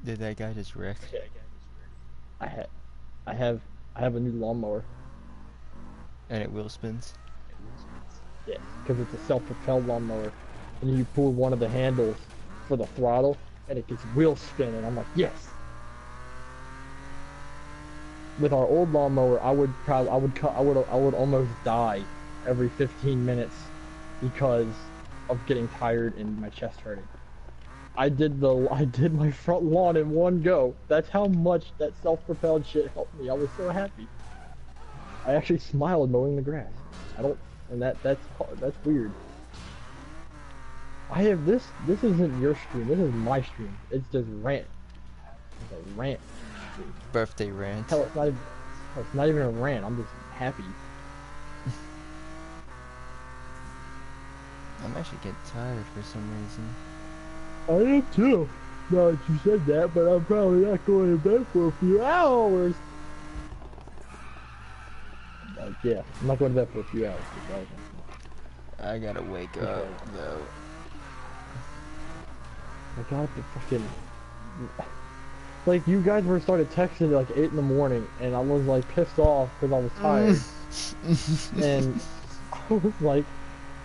Did that guy just wreck? I ha I have I have a new lawnmower. And it wheel spins? Yeah, because it's a self-propelled lawnmower, and you pull one of the handles for the throttle, and it gets wheel spin, and I'm like, yes. With our old lawnmower, I would almost die every 15 minutes because of getting tired and my chest hurting. I did my front lawn in one go. That's how much that self-propelled shit helped me. I was so happy. I actually smiled mowing the grass. That's weird. I have this isn't your stream, this is my stream. It's just rant. It's a rant stream. Birthday rant. Hell, it's not even a rant, I'm just happy. I'm actually getting tired for some reason. I am too. Now that you said that, but I'm probably not going to bed for a few hours. Yeah, I'm not going to bed for a few hours. I gotta wake up, though. I got the fucking... Like, you guys were started texting at like 8 in the morning, and I was like pissed off because I was tired. And I was like,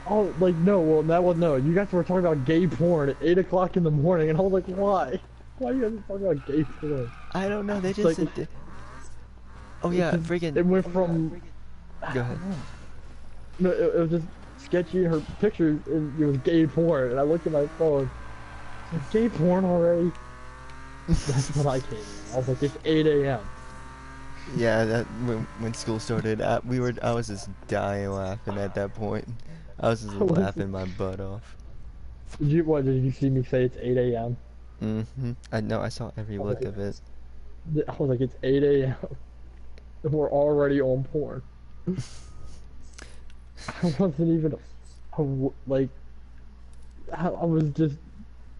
oh, like, no, well, that was, no, you guys were talking about gay porn at 8 o'clock in the morning, and I was like, why? Why are you guys talking about gay porn? I don't know, they just like, said... Oh yeah, freaking... It went from... Go ahead. No, it was just sketchy in her pictures, and it was gay porn, and I looked at my phone. It's like, gay porn already? That's what I came in. I was like, it's 8 a.m. Yeah, that when school started, I was just dying laughing at that point. I was just laughing my butt off. Did you see me say it's 8 a.m.? Mm-hmm. I know, I saw every look of it. I was like, it's 8 a.m. and we're already on porn. I wasn't even, like, I was just,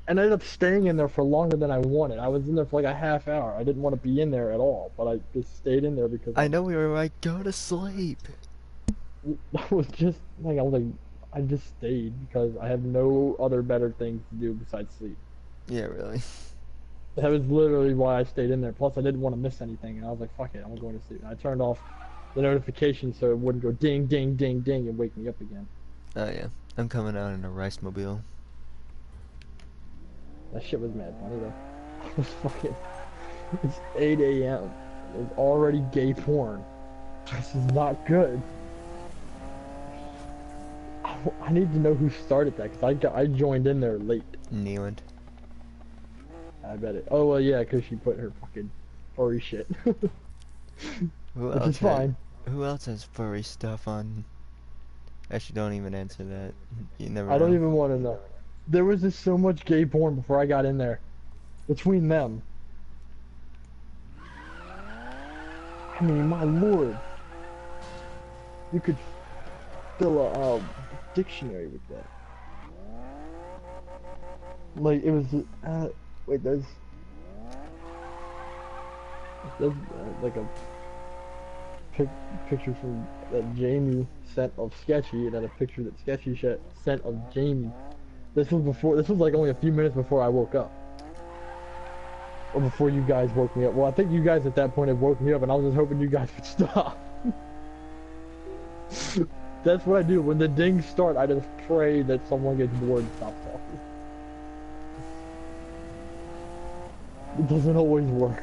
and I ended up staying in there for longer than I wanted. I was in there for like a half hour. I didn't want to be in there at all, but I just stayed in there because I know we were like, go to sleep. I just stayed because I have no other better things to do besides sleep. Yeah, really. That was literally why I stayed in there. Plus, I didn't want to miss anything, and I was like, fuck it, I'm going to sleep. And I turned off the notification so it wouldn't go ding, ding, ding, ding, and wake me up again. Oh yeah, I'm coming out in a rice mobile. That shit was mad funny though. I was fucking... It's 8 a.m. It's already gay porn. This is not good. I need to know who started that, because I joined in there late. Neeland. I bet it. Oh, well, yeah, because she put her fucking furry shit. Which is fine. Who else has furry stuff on? Actually, don't even answer that. You never know. I don't even want to know. There was just so much gay porn before I got in there. Between them. I mean, my lord. You could fill a dictionary with that. Like, it was, wait, there's like a picture from that Jamie sent of Sketchy, and then a picture that Sketchy sent of Jamie. This was like only a few minutes before I woke up. Or before you guys woke me up. Well, I think you guys at that point had woke me up, and I was just hoping you guys would stop. That's what I do. When the dings start, I just pray that someone gets bored and stops talking. It doesn't always work.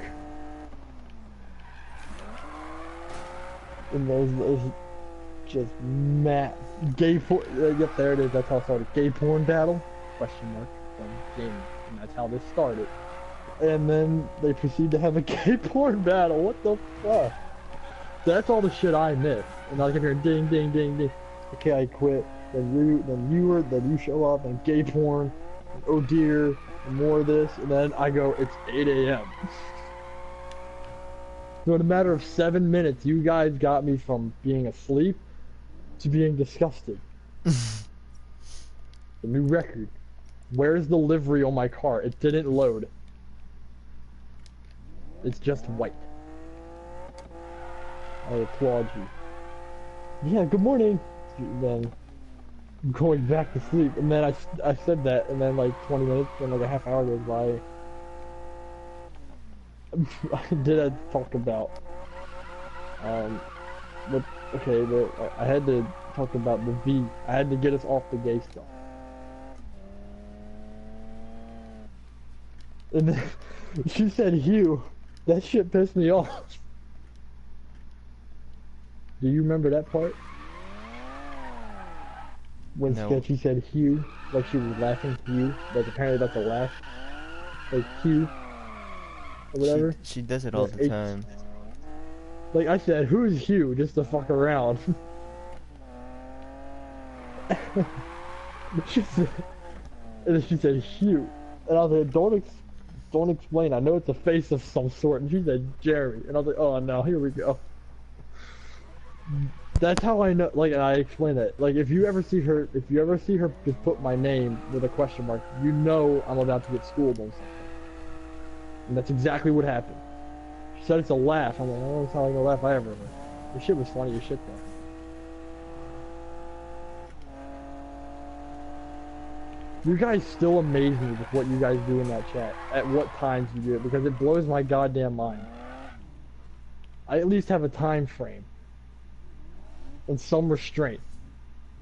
And there's just mad gay porn. Yep, there it is. That's how it started. Gay porn battle? Question mark from Jamie. And that's how this started. And then they proceed to have a gay porn battle. What the fuck? That's all the shit I missed. And I kept hearing ding, ding, ding, ding. Okay, I quit. Then you show up, and gay porn, and oh dear, and more of this, and then I go, it's 8 a.m. So in a matter of 7 minutes, you guys got me from being asleep to being disgusted. The new record. Where's the livery on my car? It didn't load. It's just white. I applaud you. yeah, good morning. And then going back to sleep, and then I said that, and then like 20 minutes, then like a half hour goes by. Did I talk about um what? Okay, I had to talk about the V. I had to get us off the gay stuff, and then she said Hugh. That shit pissed me off. Do you remember that part when No, Sketchy said Hugh, like she was laughing Hugh, but apparently that's a laugh, like Hugh or whatever. she does it all The the H. time. Like I said, who's Hugh? Just to fuck around. She said, and then she said Hugh, and I was like, don't explain. I know it's a face of some sort. And she said Jerry, and I was like, oh no, here we go. That's how I know. Like I explained it. Like if you ever see her, just put my name with a question mark, you know I'm about to get schooled on something. And that's exactly what happened. She said it's a laugh. I'm like, oh, it's not like a laugh I ever heard. The shit was funny as shit though. You guys still amaze me with what you guys do in that chat. At what times you do it, because it blows my goddamn mind. I at least have a time frame and some restraint.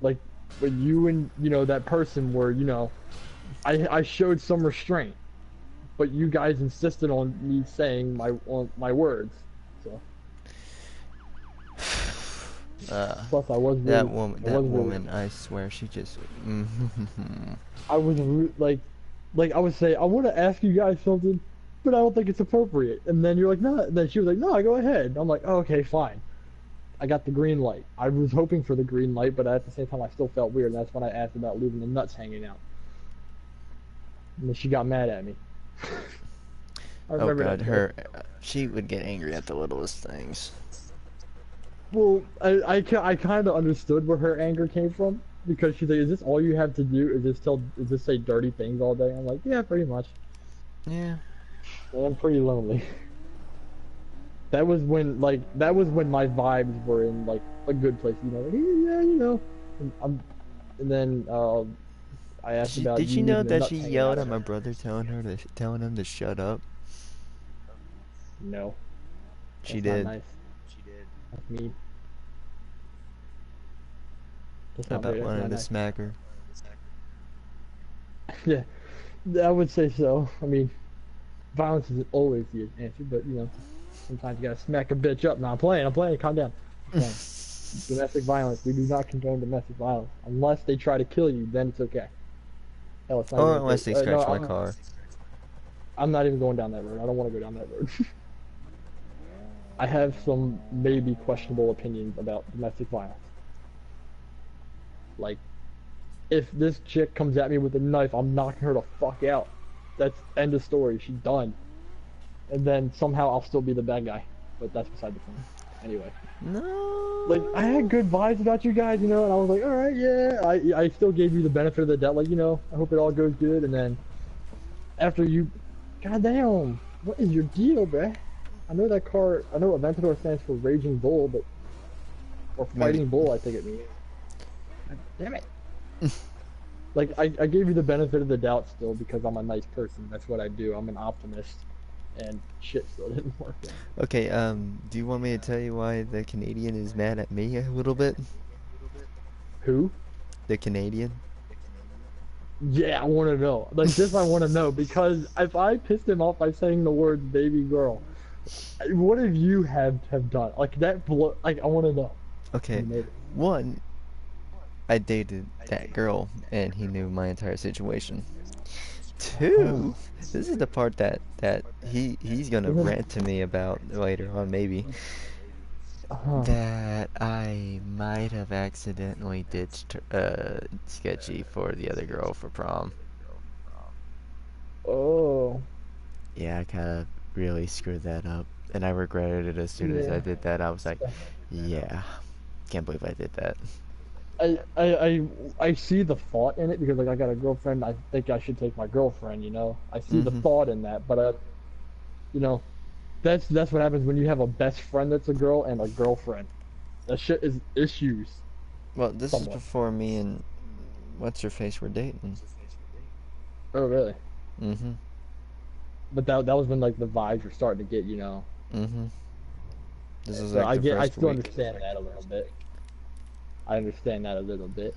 Like, when you and, that person were, I showed some restraint. But you guys insisted on me saying my words. So. Plus, That woman, I swear, she just. I was like I would say, I want to ask you guys something, but I don't think it's appropriate. And then you're like, no. And then she was like, no, go ahead. I'm like, oh, okay, fine. I got the green light. I was hoping for the green light, but at the same time, I still felt weird. And that's when I asked about leaving the nuts hanging out. And then she got mad at me. I Oh remember God, that. she would get angry at the littlest things. Well, I kind of understood where her anger came from because she's like, "Is this all you have to do? Is this say dirty things all day?" I'm like, "Yeah, pretty much." Yeah. And I'm pretty lonely. That was when my vibes were in like a good place, like, yeah, and then I asked about Did you she know leaving the that nuts she hanging out yelled at at my her. brother, telling him to shut up? No, She that's not did. nice. That's mean. That's not About very. That's wanting not to nice. smack her. Yeah, I would say so. I mean, violence isn't always the answer, but sometimes you gotta smack a bitch up. No, I'm playing. I'm playing. Calm down. I'm playing. Domestic violence. We do not condone domestic violence unless they try to kill you. Then it's okay. Hell, it's not even Or okay. unless they No, scratch my car. I'm not even going down that road. I don't want to go down that road. I have some maybe questionable opinions about domestic violence. Like, if this chick comes at me with a knife, I'm knocking her the fuck out. That's end of story. She's done. And then somehow I'll still be the bad guy. But that's beside the point. Anyway. Like, I had No. good vibes about you guys, and I was like, alright, yeah. I still gave you the benefit of the doubt, like, I hope it all goes good, and then after you, goddamn, what is your deal, bruh? I know Aventador stands for Raging Bull, or Maybe. Fighting Bull, I think it means. God damn it. Like, I gave you the benefit of the doubt still because I'm a nice person. That's what I do. I'm an optimist. And shit still didn't work out. Okay, do you want me to tell you why the Canadian is mad at me a little bit? Who? The Canadian? Yeah, I want to know. Like, this I want to know because if I pissed him off by saying the word baby girl, what have you have done? Like, like, I want to know. You Okay, made it. one, I dated that girl and he knew my entire situation. Two, Oh. this is the part that he's gonna rant to me about later on, maybe. Uh-huh. That I might have accidentally ditched Sketchy for the other girl for prom. Oh. Yeah, I kind of really screwed that up, and I regretted it as soon as I Yeah. did that. I was like, yeah, can't believe I did that. I, I I I see the thought in it because like I got a girlfriend. I think I should take my girlfriend. I see the Mm-hmm. thought in that, but you know, that's what happens when you have a best friend that's a girl and a girlfriend. That shit is issues. Well, this is Somewhat. before me and what's her face were dating. Oh, really? Mm-hmm. But that was when like the vibes were starting to get, you know. Mm-hmm. This is So like the I first still week. understand that a little bit. I understand that a little bit.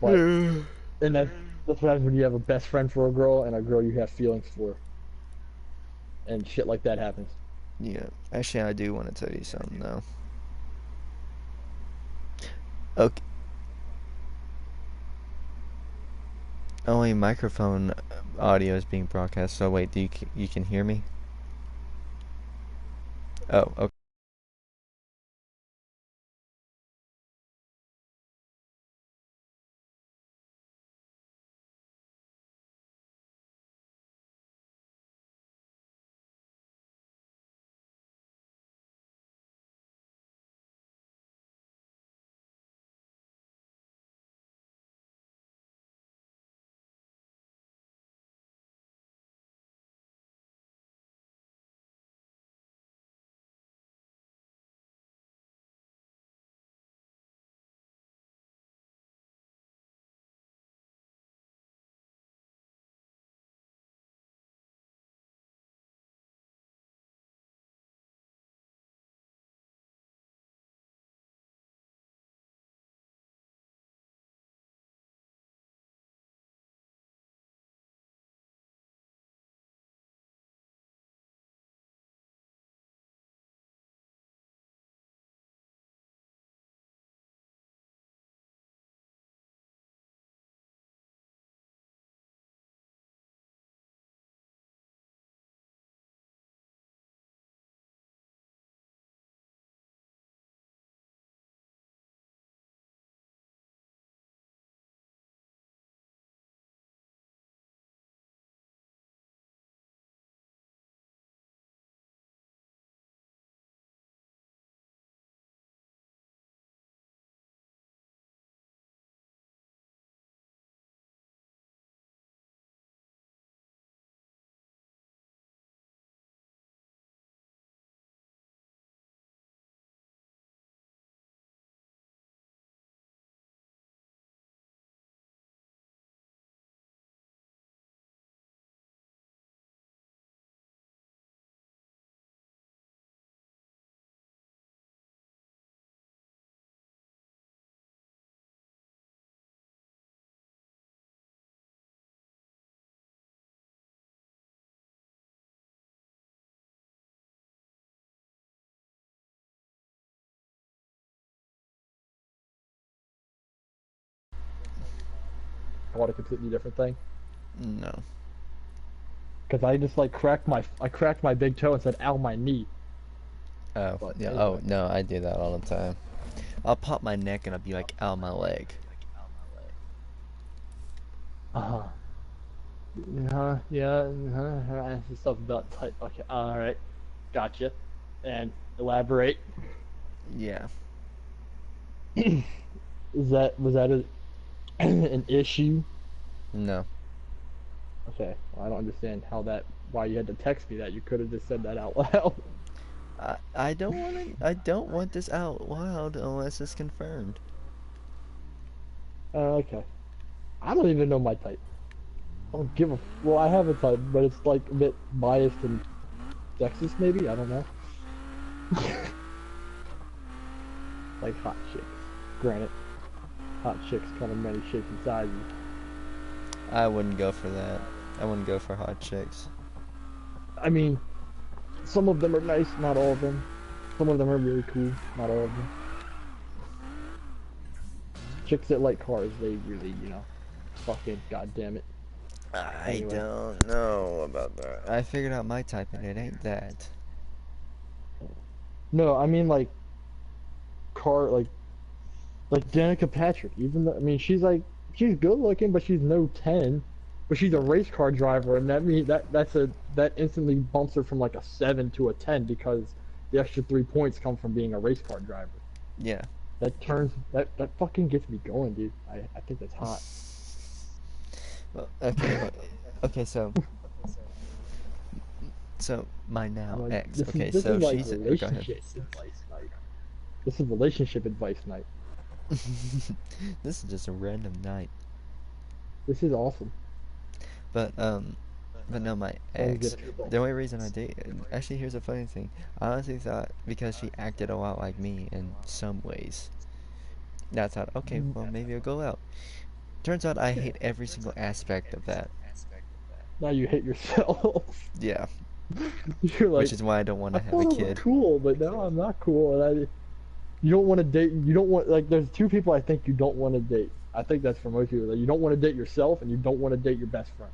But and that's what happens when you have a best friend for a girl and a girl you have feelings for, and shit like that happens. Yeah. Actually, I do want to tell you something though. Okay. Only microphone audio is being broadcast. So wait, you can hear me? Oh, okay. I want a completely different thing No. because I just like I cracked my big toe and said, "Ow, my knee." Oh, But yeah. Oh, anyway, no, I do that all the time. I'll pop my neck and I'll be like, ow, my leg. uh, yeah, stuff about type. Okay, all right, gotcha. And elaborate. Yeah. Is that was that an issue? No. Okay, well, I don't understand how that why you had to text me that. You could have just said that out loud. I don't want this out loud unless it's confirmed. Okay, I don't even know my type. I don't give a. Well, I have a type, but it's like a bit biased and sexist, maybe. I don't know. Like hot chicks. Granted, hot chicks come in many shapes and sizes. I wouldn't go for that. I wouldn't go for hot chicks. I mean, some of them are nice, not all of them. Some of them are really cool, not all of them. Chicks that like cars, they really, fucking goddamn it. I Anyway, don't know about that. I figured out my type and it ain't that. no, I mean like like Danica Patrick. Even though I mean she's good looking, but she's no 10. But she's a race car driver, and that instantly bumps her from like a 7 to a 10 because the extra 3 points come from being a race car driver. Yeah. That fucking gets me going, dude. I think that's hot. Well, okay. Well, okay. So my I'm now like ex. this is Okay. this is So like she's. Go ahead. relationship advice, like. This is relationship advice night. This is just a random night. This is awesome. But but no, my Someone's ex. getting your The only reason I date. Actually, here's a funny thing. I honestly thought because she acted a lot like me in some ways. I thought, okay, well maybe I'll go out. Turns out I Yeah. hate every single aspect of that. Now you hate yourself. Yeah, You're which like, is why I don't want I to have a thought I was kid. cool, but now I'm not cool, and I. You don't want to date. You don't want like. There's two people I think you don't want to date. I think that's for most people. That you don't want to date yourself, and you don't want to date your best friend.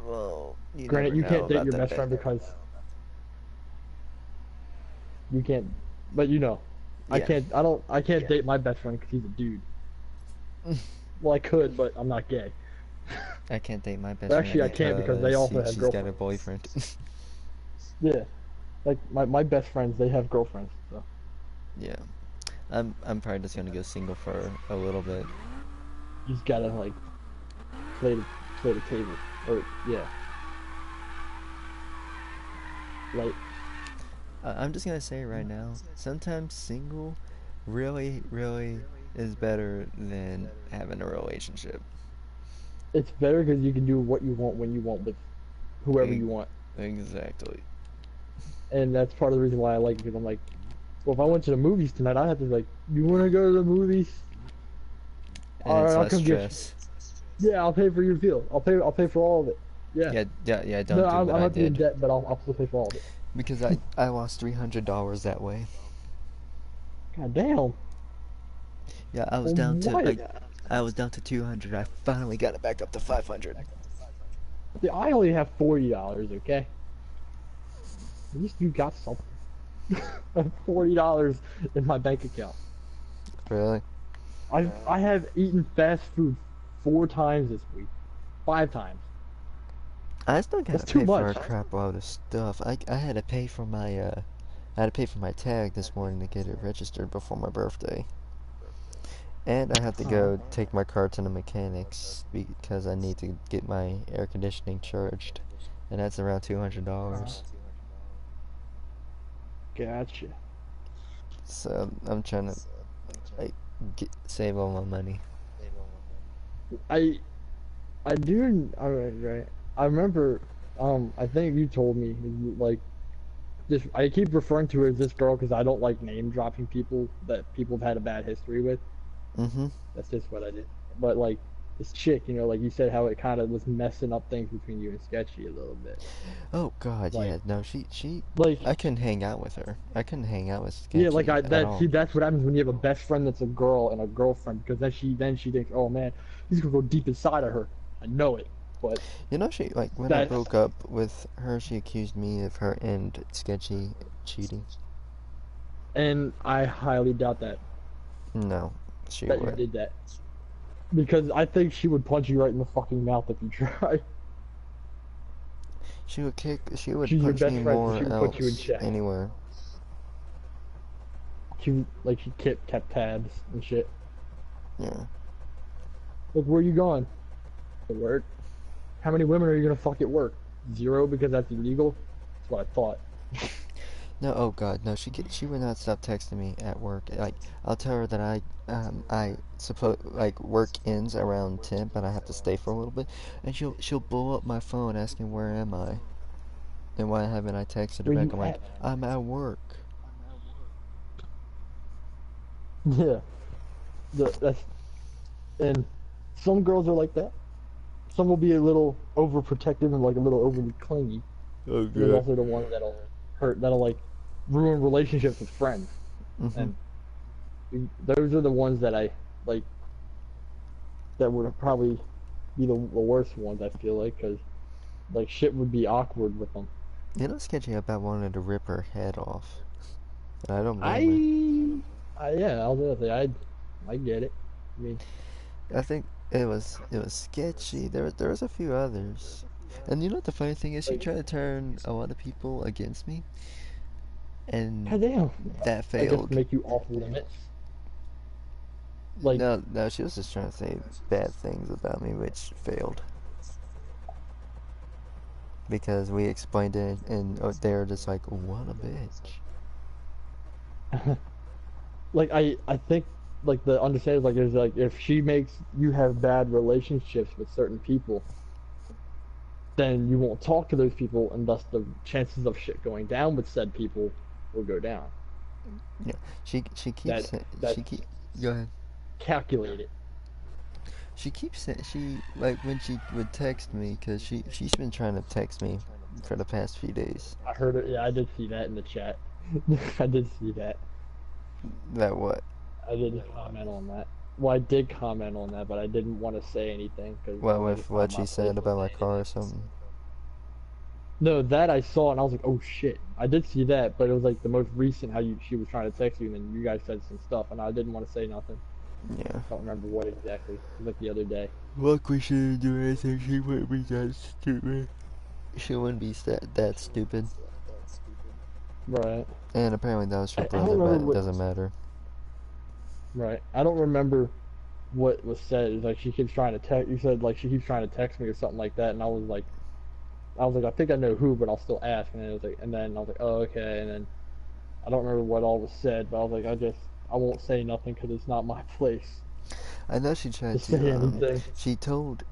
Well, you never Granted, you know can't date about your that best bit. friend because you can't. But you know, I Yeah. can't. I don't. I can't date my best friend because he's a dude. Well, I could, but I'm not gay. I can't date my best But friend actually, I can't because they because also have she's got a girlfriends. boyfriend. Yeah, like my best friends, they have girlfriends. So Yeah. I'm probably just gonna go single for a little bit. you just gotta like play the play the table, or yeah, like I'm just gonna say right now, sometimes single really, really is better than having a relationship. it's better because you can do what you want when you want with whoever E- you want, exactly. and that's part of the reason why I like it because I'm like, well, if I went to the movies tonight, I have to be like, you want to go to the movies? And All right, it's I'll less come get you. stress. Yeah, I'll pay for your deal. I'll pay for all of it. Yeah. Yeah, yeah, yeah. No, Don't do what I I might be in did debt, but I'll still pay for all of it. because I lost $300 that way. God damn. Yeah, On what? I was down to 200. I finally got it back up to 500. See, I only have $40. Okay. At least you got something. I have $40 in my bank account. Really? I have eaten fast food 4 times this week. 5 times. I still That's gotta too pay for much. a crap load of stuff. I had to pay for my I had to pay for my tag this morning to get it registered before my birthday. And I have to Oh, go take my car to the mechanics because I need to get my air conditioning charged. And that's around oh, $200. gotcha. So I'm trying to like save all my money. I I do. Alright, right. I remember. I think you told me like this. I keep referring to her as this girl because I don't like name dropping people that people have had a bad history with. Mm-hmm. That's just what I did. But like this chick, like you said, how it kind of was messing up things between you and Sketchy a little bit. Oh God, Like, yeah. No, she. like I couldn't hang out with her. I couldn't hang out with yeah, like Sketchy I at that see all. that's what happens when you have a best friend that's a girl and a girlfriend because then she thinks, oh man, he's gonna go deep inside of her. I know it, but You know, she like when I that's broke up with her, she accused me of her and Sketchy cheating. and I highly doubt No, she that you would. did that because I think she would punch you right in the fucking mouth if you try. She would kick. She would She's your punch best me friend, so more she would put you in else check. anywhere. She kept tabs and shit. Yeah. Like, where you going? To work. How many women are you gonna fuck at work? Zero because that's illegal. That's what I thought. No. Oh God, no. She would not stop texting me at work. Like I'll tell her that I suppose like work ends around 10, but I have to stay for a little bit, and she'll blow up my phone asking where am I, and why haven't I texted her Where back? you I'm like at? I'm at work. Yeah. That's and some girls are like that. Some will be a little overprotective and like a little overly clingy. And there's Okay. also the ones that'll like ruin relationships with friends. Mhm. And those are the ones that I like that would probably be the worst ones. I feel like because like shit would be awkward with them. You know, Sketchy about wanted to rip her head off, and I don't blame her. Yeah, I was gonna say I get it. I mean, I think it was sketchy. There was a few others, and you know what the funny thing is? She like, tried to turn a lot of people against me, and goddamn, that I guess to failed. make you off limits. Like, No, no, she was just trying to say bad things about me, which failed because we explained it, and they were just like, "What a bitch." Like I think like the understanding like is like if she makes you have bad relationships with certain people, then you won't talk to those people, and thus the chances of shit going down with said people will go down. Yeah, she keeps That she that's keep go ahead. calculated. She keeps she like when she would text me because she's been trying to text me for the past few days. I heard it. Yeah, I did see that in the chat. I did see that. That what? I didn't comment on that. Well, I did comment on that, but I didn't want to say anything because What like with it's what not she my place said to about my say car or anything. something? No, that I saw and I was like, oh shit. I did see that, but it was like the most recent how she was trying to text you and then you guys said some stuff and I didn't want to say nothing. Yeah. I don't remember what exactly. It was like the other day. Look, we shouldn't do anything. She wouldn't be that stupid. She wouldn't be that stupid. Right. And apparently that was her I don't brother, remember but it what. doesn't matter. Right. I don't remember what was said. It's like she keeps trying to text. You said like she keeps trying to text me or something like that, and I was like, I think I know who, but I'll still ask. And then it was like, and then I was like, oh okay. And then I don't remember what all was said, but I was like, I won't say nothing because it's not my place I know she to tried say to. anything. She told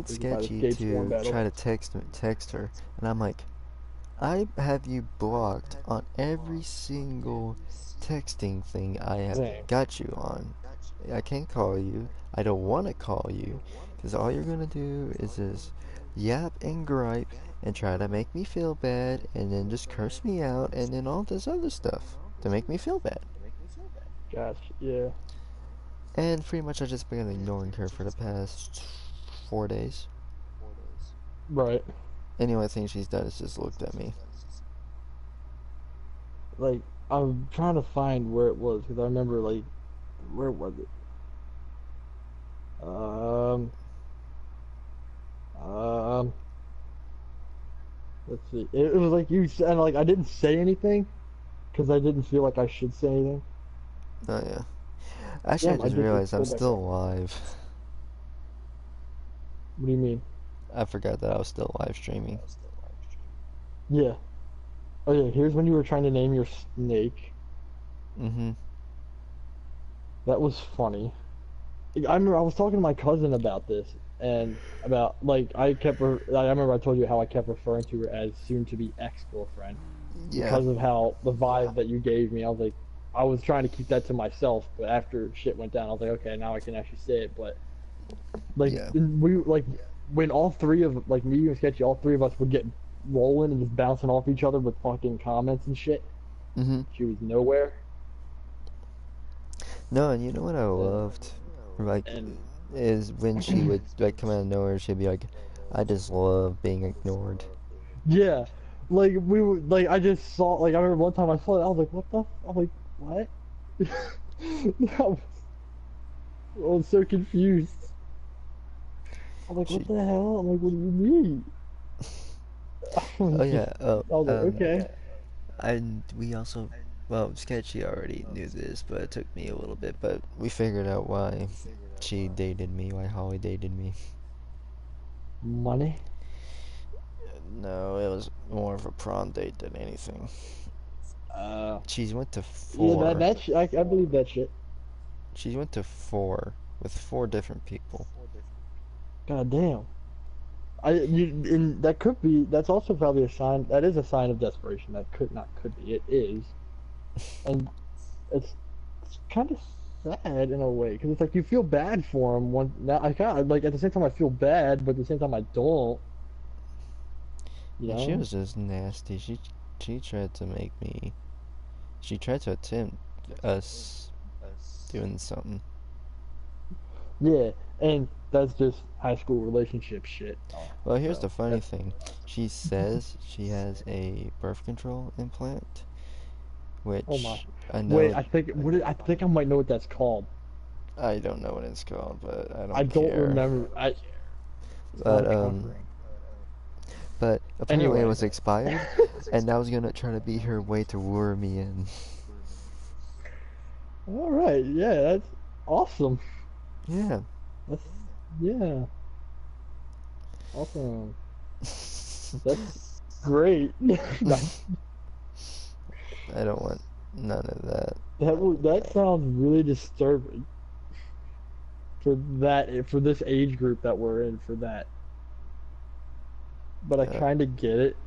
We can fight Sketchy escape sworn to battle. try to text her, and I'm like, I have you blocked on every single texting thing I have Dang. got you on. I can't call you. I don't want to call you because all you're gonna do is just yap and gripe and try to make me feel bad and then just curse me out and then all this other stuff to make me feel bad. Gosh, yeah. And pretty much I've just been ignoring her for the past 4 days. Right. And the only thing she's done is just looked at me. Like I'm trying to find where it was because I remember like where was it? Um. Um. Let's see. It was like you said. Like I didn't say anything because I didn't feel like I should say anything. Oh yeah. Actually, I Damn, I just did just realized I'm go back still up. alive. What do you mean? I forgot that I was still live streaming. Yeah. Oh yeah. Here's when you were trying to name your snake. Mm-hmm. That was funny. I remember I was talking to my cousin about this and about like I remember I told you how I kept referring to her as soon to be ex-girlfriend Yeah. because of how the vibe that you gave me. I was like I was trying to keep that to myself, but after shit went down, I was like okay, now I can actually say it. But like Yeah. we like when all three of like me and Sketchy, all three of us would get rolling and just bouncing off each other with fucking comments and shit. Mm-hmm. She was nowhere. No, and you know what I And loved? Like, and is when she would, like, come out of nowhere, she'd be like, I just love being ignored. yeah, like we were like I just saw like I remember one time I saw it. I was like, what the? I'm like, what? I was so confused. I'm like, what She, the hell? I'm like, what do you mean? I oh was just, yeah, oh, I was like, okay. we also, well, Sketchy already knew this, but it took me a little bit, but we figured out why she dated me, why Holly dated me. Money? No, it was more of a prom date than anything. Uh, She's went to yeah, four. I believe that shit. She went to four with four different people. God damn. And that could be. That's also probably a sign. That is a sign of desperation. That could not could be. It is, and it's kind of sad in a way because it's like you feel bad for him. One now I kind of like at the same time I feel bad, but at the same time I don't. You And she know? was just nasty. She tried to make me. She tried to attempt us doing something. Yeah, and that's just high school relationship shit. Well, here's So the funny that's thing. She says she has a birth control implant, oh my. which I Wait, know I think I might know what that's called. I don't know what it's called, but I I don't don't care. remember. I But Star covering. but apparently it Anyway. was expired, and I was gonna try to be her way to lure me in. All right. Yeah, that's awesome. Yeah. That's yeah, awesome. That's great. Nice. I don't want None of that. That sounds really disturbing for this age group that we're in for that. But I Yeah. kind of get it.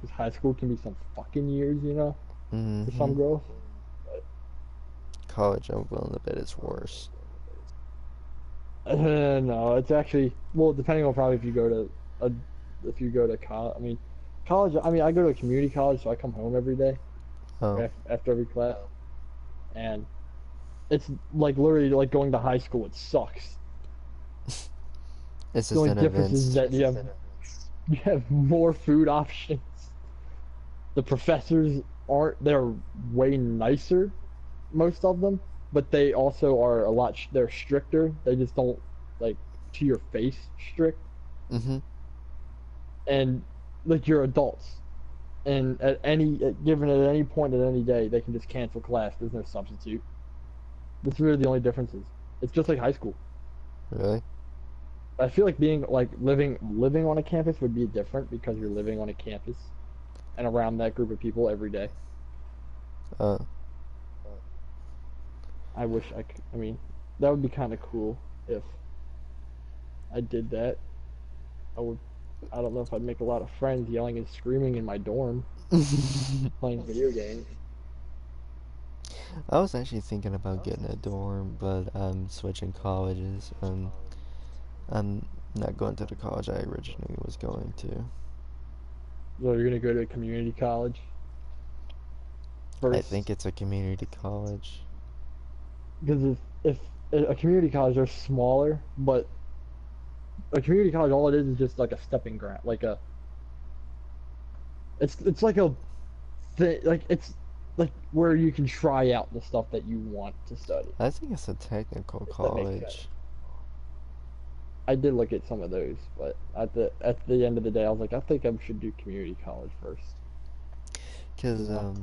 'Cause high school can be some fucking years, for Mm-hmm. some girls. College, I'm willing to bet it's worse. No, it's actually well, depending on probably a if you go to college. I mean, college. I mean, I go to a community college, so I come home every day Oh, after every class, and it's like literally like going to high school. It sucks. it's The just only an difference is event. that you have more food options. The professors aren't. They're way nicer, most of them, but they also are a lot. They're stricter. They just don't like to your face strict, Mm-hmm. and like you're adults. And given at any point at any day, they can just cancel class. There's no substitute. That's really the only differences. It's just like high school. Really? I feel like being like living on a campus would be different because you're living on a campus and around that group of people every day. Uh, I wish I could. I mean, that would be kind of cool if I did that. I would. I don't know if I'd make a lot of friends yelling and screaming in my dorm playing video games. I was actually thinking about getting a dorm, but I'm switching colleges, and I'm not going to the college I originally was going to. So you're gonna go to a community college I think first. it's a community college. Because if a community college, they're smaller, but a community college, all it is just like a stepping ground, like a it's like a thing, like it's like where you can try out the stuff that you want to study. I think it's a technical If that makes sense. college. I did look at some of those, but at the end of the day, I was like, I think I should do community college first. You Because, know?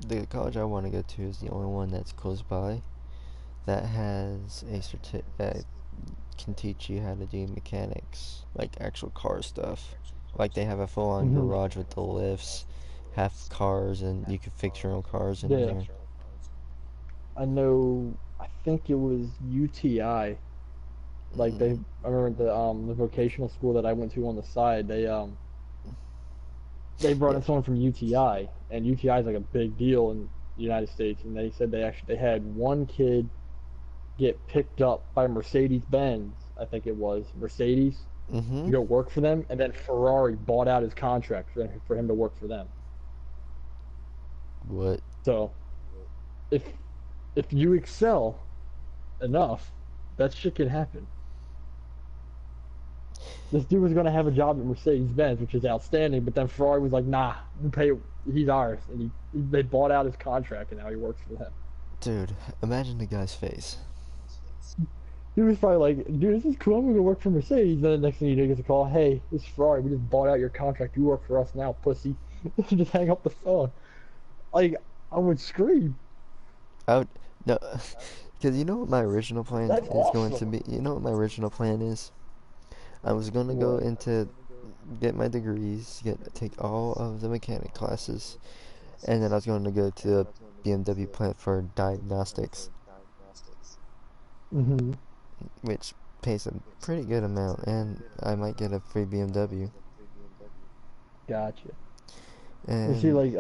the college I want to go to is the only one that's close by that has a that can teach you how to do mechanics, like actual car stuff. Like they have a full-on Hmm. garage with the lifts, have cars, and you can fix your own cars in Yeah, there. I know. I think it was UTI. Like Mm, I remember the vocational school that I went to on the side. They brought yeah. in someone from UTI, and UTI is like a big deal in the United States. And they said they had one kid get picked up by Mercedes Benz, I think it was Mercedes, to Mm-hmm. go work for them, and then Ferrari bought out his contract for him to work for them. What? So if if you excel enough, that shit can happen. This dude was gonna have a job at Mercedes Benz, which is outstanding, but then Ferrari was like, "Nah, we pay. He's ours," and they bought out his contract, and now he works for them. Dude, imagine the guy's face. He was probably like, "Dude, this is cool. I'm gonna work for Mercedes." Then the next thing you know, he gets a call, "Hey, this is Ferrari. We just bought out your contract. You work for us now, pussy." Just hang up the phone. Like I would scream. I would, no, because you know what my original plan That's is going to awesome. be? You know what my original plan is? I was going to go What? into get my degrees, take all of the mechanic classes, and then I was going to go to the BMW plant for diagnostics, Mm-hmm. which pays a pretty good amount, and I might get a free BMW. Gotcha. You see, And like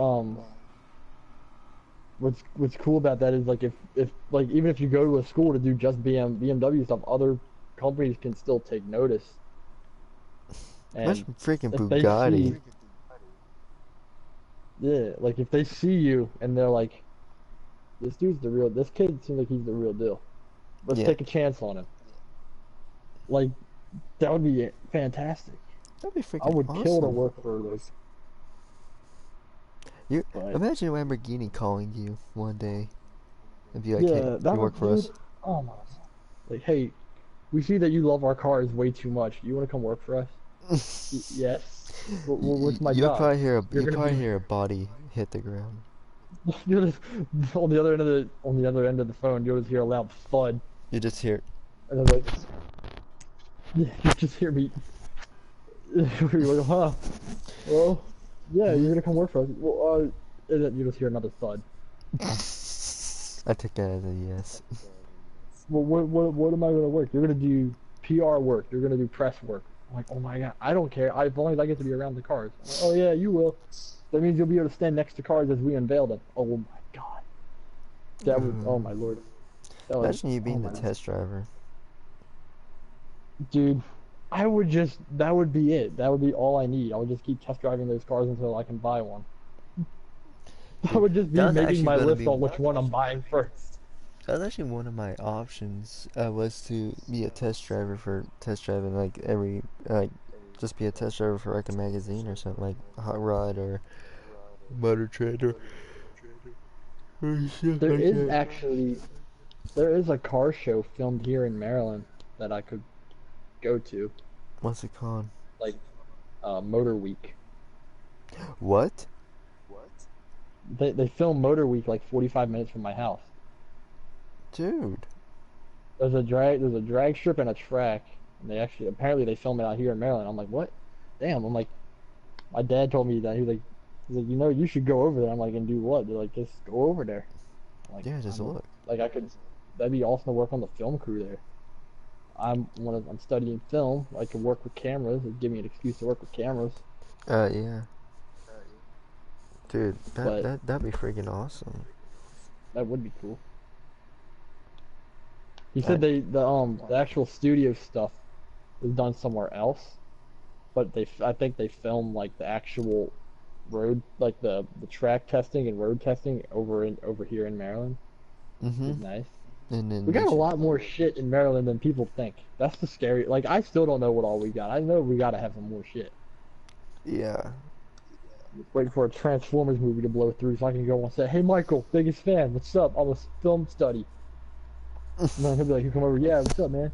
what's cool about that is like if like even if you go to a school to do just BMW stuff, other companies can still take notice. And imagine freaking if they Bugatti. see, yeah, like if they see you and they're like, this kid seems like he's the real deal. Let's Yeah, take a chance on him. Like that would be fantastic. that'd be I freaking would kill to awesome. work for those. You But imagine Lamborghini calling you one day and be like, "Hey, yeah, that you would, work for dude. us." Oh my. Like, hey, we see that you love our cars way too much. You want to come work for us? Yes. What's my You'll job? probably hear You're gonna be a body hit the ground. you'll just, on the other end of the phone. You'll just hear a loud thud, You just hear, and I'm like, yeah, you just hear me. You're like, huh? Well, yeah, you're hmm? gonna come work for us. Well, and then you just hear another thud. I took that as a yes. Well, what am I gonna work? You're gonna do PR work. You're gonna do press work. I'm like, oh my god, I don't care. As long as I get to be around the cars. I'm like, oh yeah, you will. That means you'll be able to stand next to cars as we unveil them. Oh my god, that would. Oh my lord, that would. Imagine you Oh being the my test driver. dude. I would just. That would be it. That would be all I need. I would just keep test driving those cars until I can buy one. That Dude, would just that be was making actually my gonna list be on which one I'm buying first. that was actually one of my options. Was to be a test driver for test driving like every just be a test driver for like a magazine or something like Hot Rod or Motor Trend or stuff There like is that. actually there is a car show filmed here in Maryland that I could go to, What's it called? like Motor Week. What? They film Motor Week like 45 minutes from my house. Dude. There's a drag strip and a track, and they actually apparently they film it out here in Maryland. I'm like, what? Damn. I'm like, my dad told me that he's like, you know, you should go over there. I'm like, and do what? They're like, just go over there. I'm like, Yeah, just look. like I could, that'd be awesome to work on the film crew there. I'm studying film. I could work with cameras. It'd give me an excuse to work with cameras. Yeah. Dude, But that'd be freaking awesome. that would be cool. He I said the actual studio stuff is done somewhere else, but I think they film like the actual road, like the track testing and road testing over here in Maryland, which mm-hmm. is nice. And We then got they a should lot more shit in Maryland than people think. That's the scary. Like I still don't know what all we got. I know we gotta have some more shit. yeah. Waiting for a Transformers movie to blow through so I can go on set. Hey Michael, biggest fan. What's up? I'm a film study. And then he'll be like, he'll come over. Yeah, what's up, man?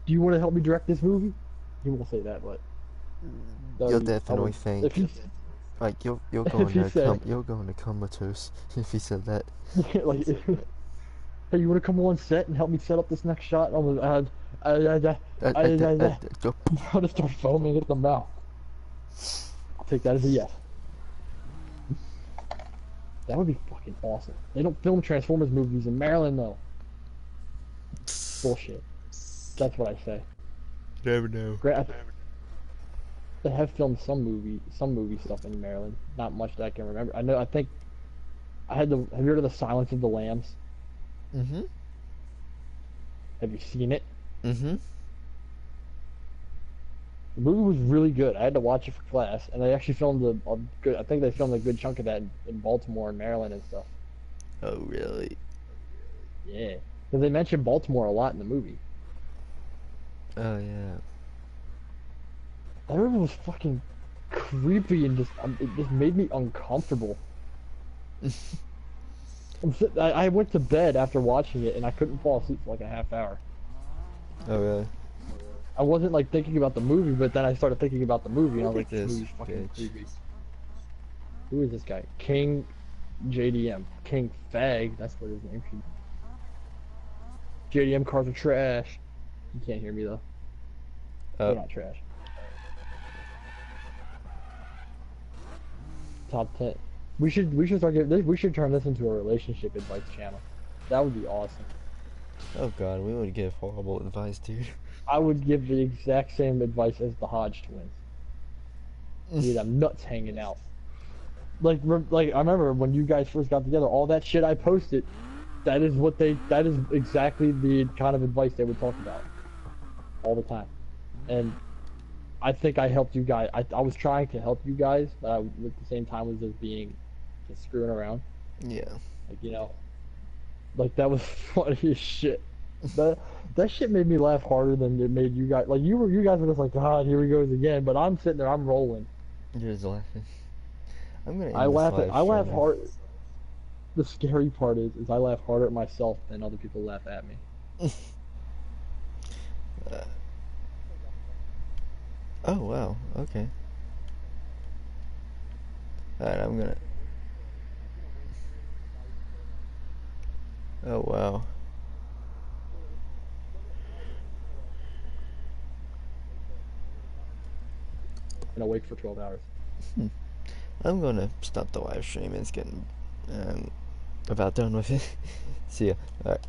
Do you want to help me direct this movie? He won't say that, but You'll I definitely would, if faint. he Like you'll go if he into said you'll go into comatose if he said that. like, hey, you want to come on set and help me set up this next shot? I'm like, Go. I'll just start foaming at the mouth. I'll take that as a yes. That would be fucking awesome. They don't film Transformers movies in Maryland though. Bullshit. That's what I say. Never know. They have filmed some movie stuff in Maryland. Not much that I can remember. I know. I think I had the. Have you heard of the Silence of the Lambs? Mm-hmm. Have you seen it? Mm-hmm. The movie was really good. I had to watch it for class, and they actually filmed a good. I think they filmed a good chunk of that in Baltimore and Maryland and stuff. Oh really? Yeah, because they mentioned Baltimore a lot in the movie. Oh yeah. That movie was fucking creepy and it just made me uncomfortable. I went to bed after watching it and I couldn't fall asleep for like a half hour. Oh really? I wasn't like thinking about the movie, but then I started thinking about the movie and I was Look like, at this this movie's fucking bitch. creepy. Who is this guy? King JDM. King Fag, that's what his name should be. JDM cars are trash. You can't hear me though. They're Oh. not trash. Top 10. We should start getting this. We should turn this into a relationship advice channel. That would be awesome. Oh god, we would give horrible advice, dude. I would give the exact same advice as the Hodge twins. Dude, I'm nuts hanging out. Like I remember when you guys first got together, all that shit I posted. That is exactly the kind of advice they would talk about all the time. And I think I helped you guys. I was trying to help you guys, but I, at the same time was just screwing around. Yeah. Like, you know, like that was funny as shit. That shit made me laugh harder than it made you guys. Like you guys were just like, God, here he goes again. But I'm sitting there, I'm rolling. You're just laughing. I'm gonna I end this laugh live I laugh stream. hard. The scary part is I laugh harder at myself than other people laugh at me. Uh, oh wow. Okay. Alright, I'm gonna. Oh wow. And awake for 12 hours. I'm gonna stop the live stream. It's getting. Um, About done with it. See ya. All right.